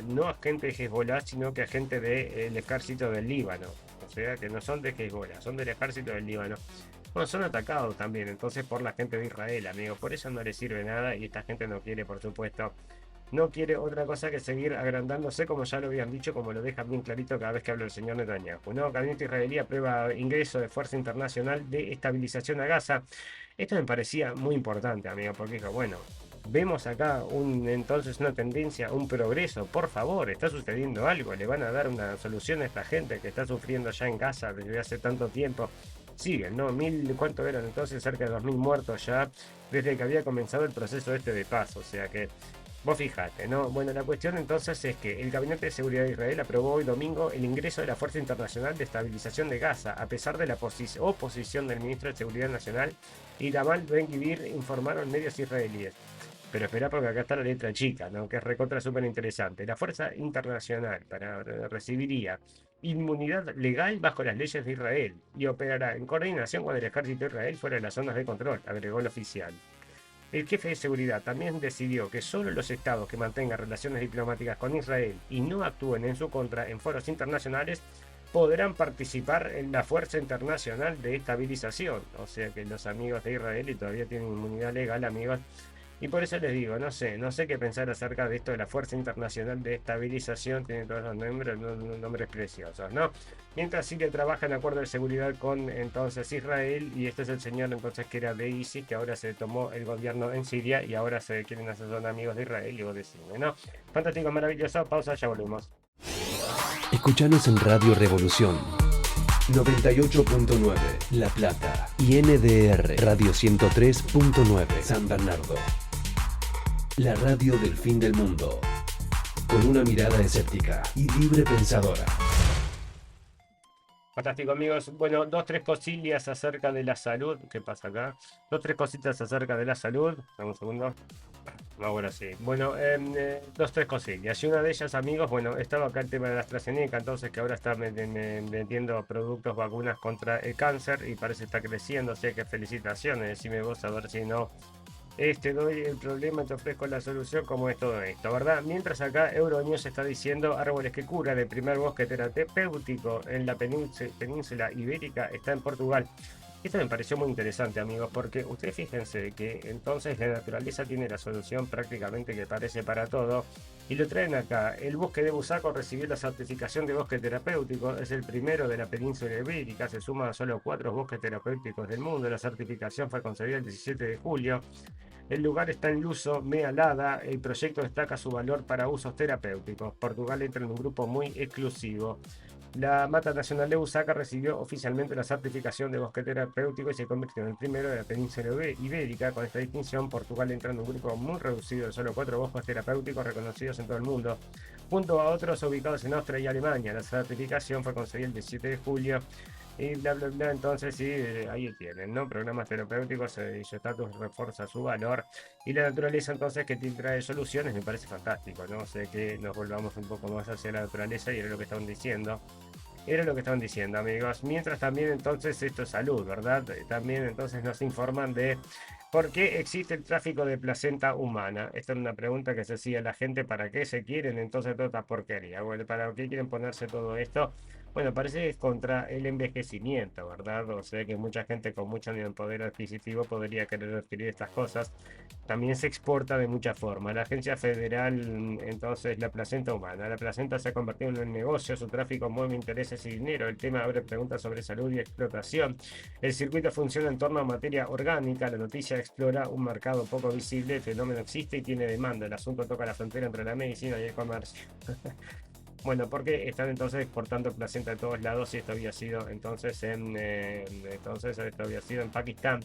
no a gente de Hezbollah, sino que a gente del ejército del Líbano. O sea, que no son de Hezbollah, son del ejército del Líbano. Bueno, son atacados también, entonces, por la gente de Israel, amigo. Por eso no les sirve nada, y esta gente no quiere, por supuesto, no quiere otra cosa que seguir agrandándose, como ya lo habían dicho, como lo deja bien clarito cada vez que habla el señor Netanyahu. Nuevo gabinete israelí aprueba ingreso de Fuerza Internacional de Estabilización a Gaza. Esto me parecía muy importante, amigo, porque dijo, bueno, vemos acá entonces una tendencia, un progreso. Por favor, está sucediendo algo, le van a dar una solución a esta gente que está sufriendo ya en Gaza desde hace tanto tiempo. Siguen, ¿no? ¿Cuánto eran entonces? Cerca de 2000 muertos ya desde que había comenzado el proceso de paz. O sea que vos fijate, ¿no? Bueno, la cuestión entonces es que el Gabinete de Seguridad de Israel aprobó hoy domingo el ingreso de la Fuerza Internacional de Estabilización de Gaza, a pesar de la oposición del ministro de Seguridad Nacional Itamar Ben-Gvir, informaron medios israelíes. Pero espera, porque acá está la letra chica, ¿no? Que es recontra súper interesante. La Fuerza Internacional recibiría inmunidad legal bajo las leyes de Israel y operará en coordinación con el ejército de Israel fuera de las zonas de control, agregó el oficial. El jefe de seguridad también decidió que solo los estados que mantengan relaciones diplomáticas con Israel y no actúen en su contra en foros internacionales podrán participar en la Fuerza Internacional de Estabilización. O sea que los amigos de Israel y todavía tienen inmunidad legal, amigos. Y por eso les digo, no sé qué pensar acerca de esto de la Fuerza Internacional de Estabilización. Tiene todos los nombres preciosos, ¿no? Mientras Siria trabaja en acuerdo de seguridad con entonces Israel, y este es el señor entonces que era de ISIS, que ahora se tomó el gobierno en Siria y ahora se quieren hacer son amigos de Israel, y vos decís, ¿no? Fantástico, maravilloso, pausa, ya volvemos. Escuchanos en Radio Revolución 98.9 La Plata y NDR Radio 103.9 San Bernardo. La radio del fin del mundo, con una mirada escéptica y libre pensadora. Fantástico, amigos. Bueno, tres cosillas acerca de la salud. ¿Qué pasa acá? Tres cositas acerca de la salud. Dame un segundo. Ahora sí. Bueno, tres cosillas. Y una de ellas, amigos, bueno, estaba acá el tema de la AstraZeneca, entonces que ahora está vendiendo productos, vacunas contra el cáncer, y parece que está creciendo. Así que felicitaciones. Decime vos a ver si no doy el problema, te ofrezco la solución, como es todo esto, ¿verdad? Mientras acá Euronews está diciendo árboles que curan, el primer bosque terapéutico en la península ibérica está en Portugal. Esto me pareció muy interesante, amigos, porque ustedes fíjense que entonces la naturaleza tiene la solución prácticamente que parece para todo, y lo traen acá. El bosque de Busaco recibió la certificación de bosque terapéutico, es el primero de la península ibérica, se suma a solo 4 bosques terapéuticos del mundo. La certificación fue concedida el 17 de julio. El lugar está en Luso, Mealada. El proyecto destaca su valor para usos terapéuticos. Portugal entra en un grupo muy exclusivo. La Mata Nacional de Busaca recibió oficialmente la certificación de bosque terapéutico y se convirtió en el primero de la península ibérica. Con esta distinción, Portugal entra en un grupo muy reducido de solo 4 bosques terapéuticos reconocidos en todo el mundo, junto a otros ubicados en Austria y Alemania. La certificación fue concedida el 17 de julio. Y bla bla bla, entonces sí, ahí tienen, ¿no? Programas terapéuticos, y su estatus refuerza su valor. Y la naturaleza entonces que te trae soluciones, me parece fantástico, ¿no? O sea que nos volvamos un poco más hacia la naturaleza, y era lo que estaban diciendo. Era lo que estaban diciendo, amigos. Mientras también entonces esto es salud, ¿verdad? También entonces nos informan de ¿Por qué existe el tráfico de placenta humana? Esta es una pregunta que se hacía la gente. ¿Para qué se quieren entonces toda esta porquería? Bueno, ¿para qué quieren ponerse todo esto? Bueno, parece que es contra el envejecimiento, ¿verdad? O sea que mucha gente con mucho poder adquisitivo podría querer adquirir estas cosas. También se exporta de muchas formas. La agencia federal, entonces, la placenta humana. La placenta se ha convertido en un negocio, su tráfico mueve intereses y dinero. El tema abre preguntas sobre salud y explotación. El circuito funciona en torno a materia orgánica. La noticia explora un mercado poco visible. El fenómeno existe y tiene demanda. El asunto toca la frontera entre la medicina y el comercio. Bueno, porque están entonces exportando placenta de todos lados y esto había sido entonces en Pakistán.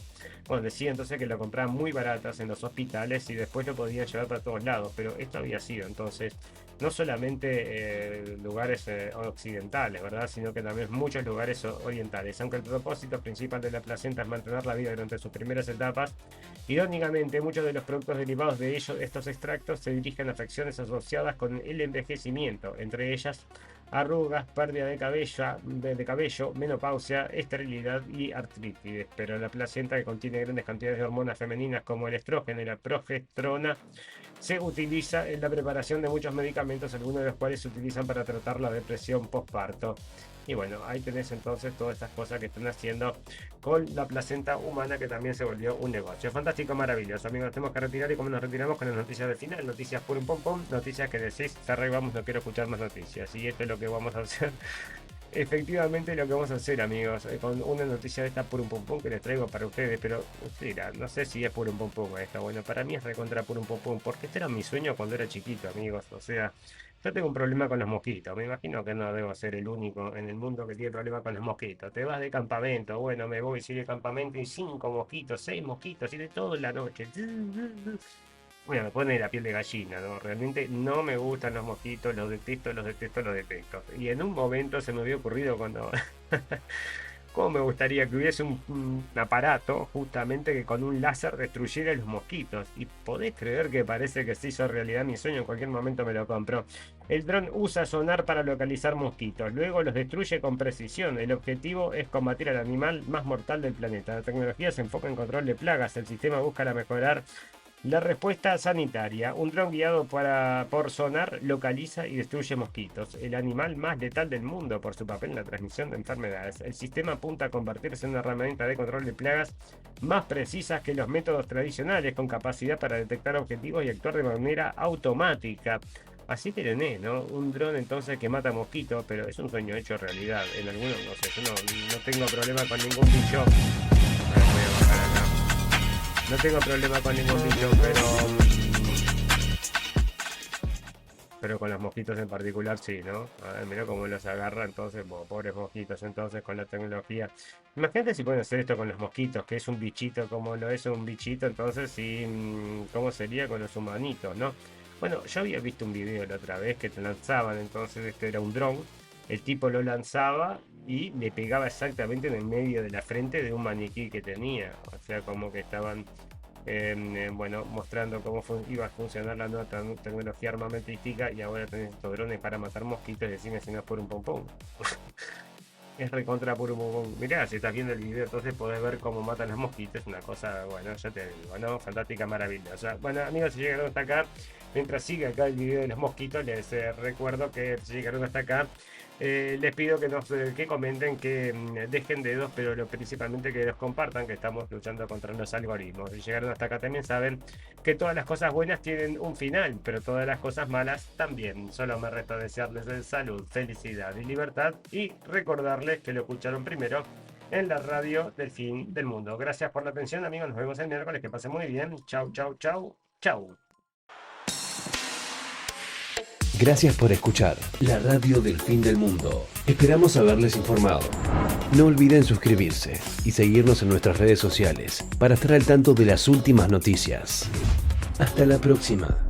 Bueno, decía entonces que lo compraban muy baratas en los hospitales y después lo podían llevar para todos lados, pero esto había sido entonces no solamente lugares occidentales, ¿verdad? Sino que también muchos lugares orientales. Aunque el propósito principal de la placenta es mantener la vida durante sus primeras etapas, irónicamente muchos de los productos derivados de estos extractos se dirigen a afecciones asociadas con el envejecimiento, entre ellas arrugas, pérdida de cabello, menopausia, esterilidad y artritis. Pero la placenta, que contiene grandes cantidades de hormonas femeninas como el estrógeno y la progesterona, se utiliza en la preparación de muchos medicamentos, algunos de los cuales se utilizan para tratar la depresión postparto. Y bueno, ahí tenés entonces todas estas cosas que están haciendo con la placenta humana, que también se volvió un negocio. Fantástico, maravilloso. Amigos, nos tenemos que retirar, y como nos retiramos con las noticias del final, noticias purum pom pom, noticias que decís, cerré, vamos, no quiero escuchar más noticias. Y esto es lo que vamos a hacer. Efectivamente lo que vamos a hacer, amigos, con una noticia de esta purum pum pum que les traigo para ustedes, pero mira, no sé si es purum pum pum esta. Bueno, para mí es recontra purum pum pum, porque este era mi sueño cuando era chiquito, amigos. O sea, yo tengo un problema con los mosquitos. Me imagino que no debo ser el único en el mundo que tiene problema con los mosquitos. Te vas de campamento, bueno, me voy a ir de campamento y 5 mosquitos, 6 mosquitos, y de todo en la noche. Bueno, me pone la piel de gallina, ¿no? Realmente no me gustan los mosquitos, los detesto. Y en un momento se me había ocurrido cuando... ¿Cómo me gustaría que hubiese un aparato justamente que con un láser destruyera los mosquitos? Y podés creer que parece que se hizo realidad mi sueño, en cualquier momento me lo compro. El dron usa sonar para localizar mosquitos, luego los destruye con precisión. El objetivo es combatir al animal más mortal del planeta. La tecnología se enfoca en control de plagas, el sistema busca mejorar la respuesta sanitaria. Un dron guiado por sonar localiza y destruye mosquitos, el animal más letal del mundo por su papel en la transmisión de enfermedades. El sistema apunta a convertirse en una herramienta de control de plagas más precisas que los métodos tradicionales, con capacidad para detectar objetivos y actuar de manera automática. Así que ¿no? Un dron entonces que mata mosquitos, pero es un sueño hecho realidad. En algunos, no sé, yo no tengo problema con ningún bicho. No tengo problema con ningún bicho, pero con los mosquitos en particular sí, ¿no? A ver, mira cómo los agarra entonces, pobres mosquitos entonces con la tecnología. Imagínate si pueden hacer esto con los mosquitos, que es un bichito como lo es un bichito, entonces sí, ¿cómo sería con los humanitos, no? Bueno, yo había visto un video la otra vez que te lanzaban, entonces este era un dron, el tipo lo lanzaba y le pegaba exactamente en el medio de la frente de un maniquí que tenía. O sea, como que estaban bueno, mostrando cómo iba a funcionar la nueva tecnología armamentística, y ahora tenés estos drones para matar mosquitos y decime si no es por un pompón. Es recontra por un pompón. Mirá, si estás viendo el video entonces podés ver cómo matan los mosquitos. Una cosa, bueno, ya te digo, ¿no? Fantástica, maravillosa. Bueno, amigos, si llegaron hasta acá, mientras sigue acá el video de los mosquitos, les recuerdo que si llegaron hasta acá, les pido que comenten, que dejen dedos, pero principalmente que los compartan, que estamos luchando contra los algoritmos. Si llegaron hasta acá también saben que todas las cosas buenas tienen un final, pero todas las cosas malas también. Solo me resta desearles salud, felicidad y libertad, y recordarles que lo escucharon primero en la radio del fin del mundo. Gracias por la atención, amigos. Nos vemos el miércoles. Que pasen muy bien. Chau, chau, chau, chau. Gracias por escuchar la radio del fin del mundo. Esperamos haberles informado. No olviden suscribirse y seguirnos en nuestras redes sociales para estar al tanto de las últimas noticias. Hasta la próxima.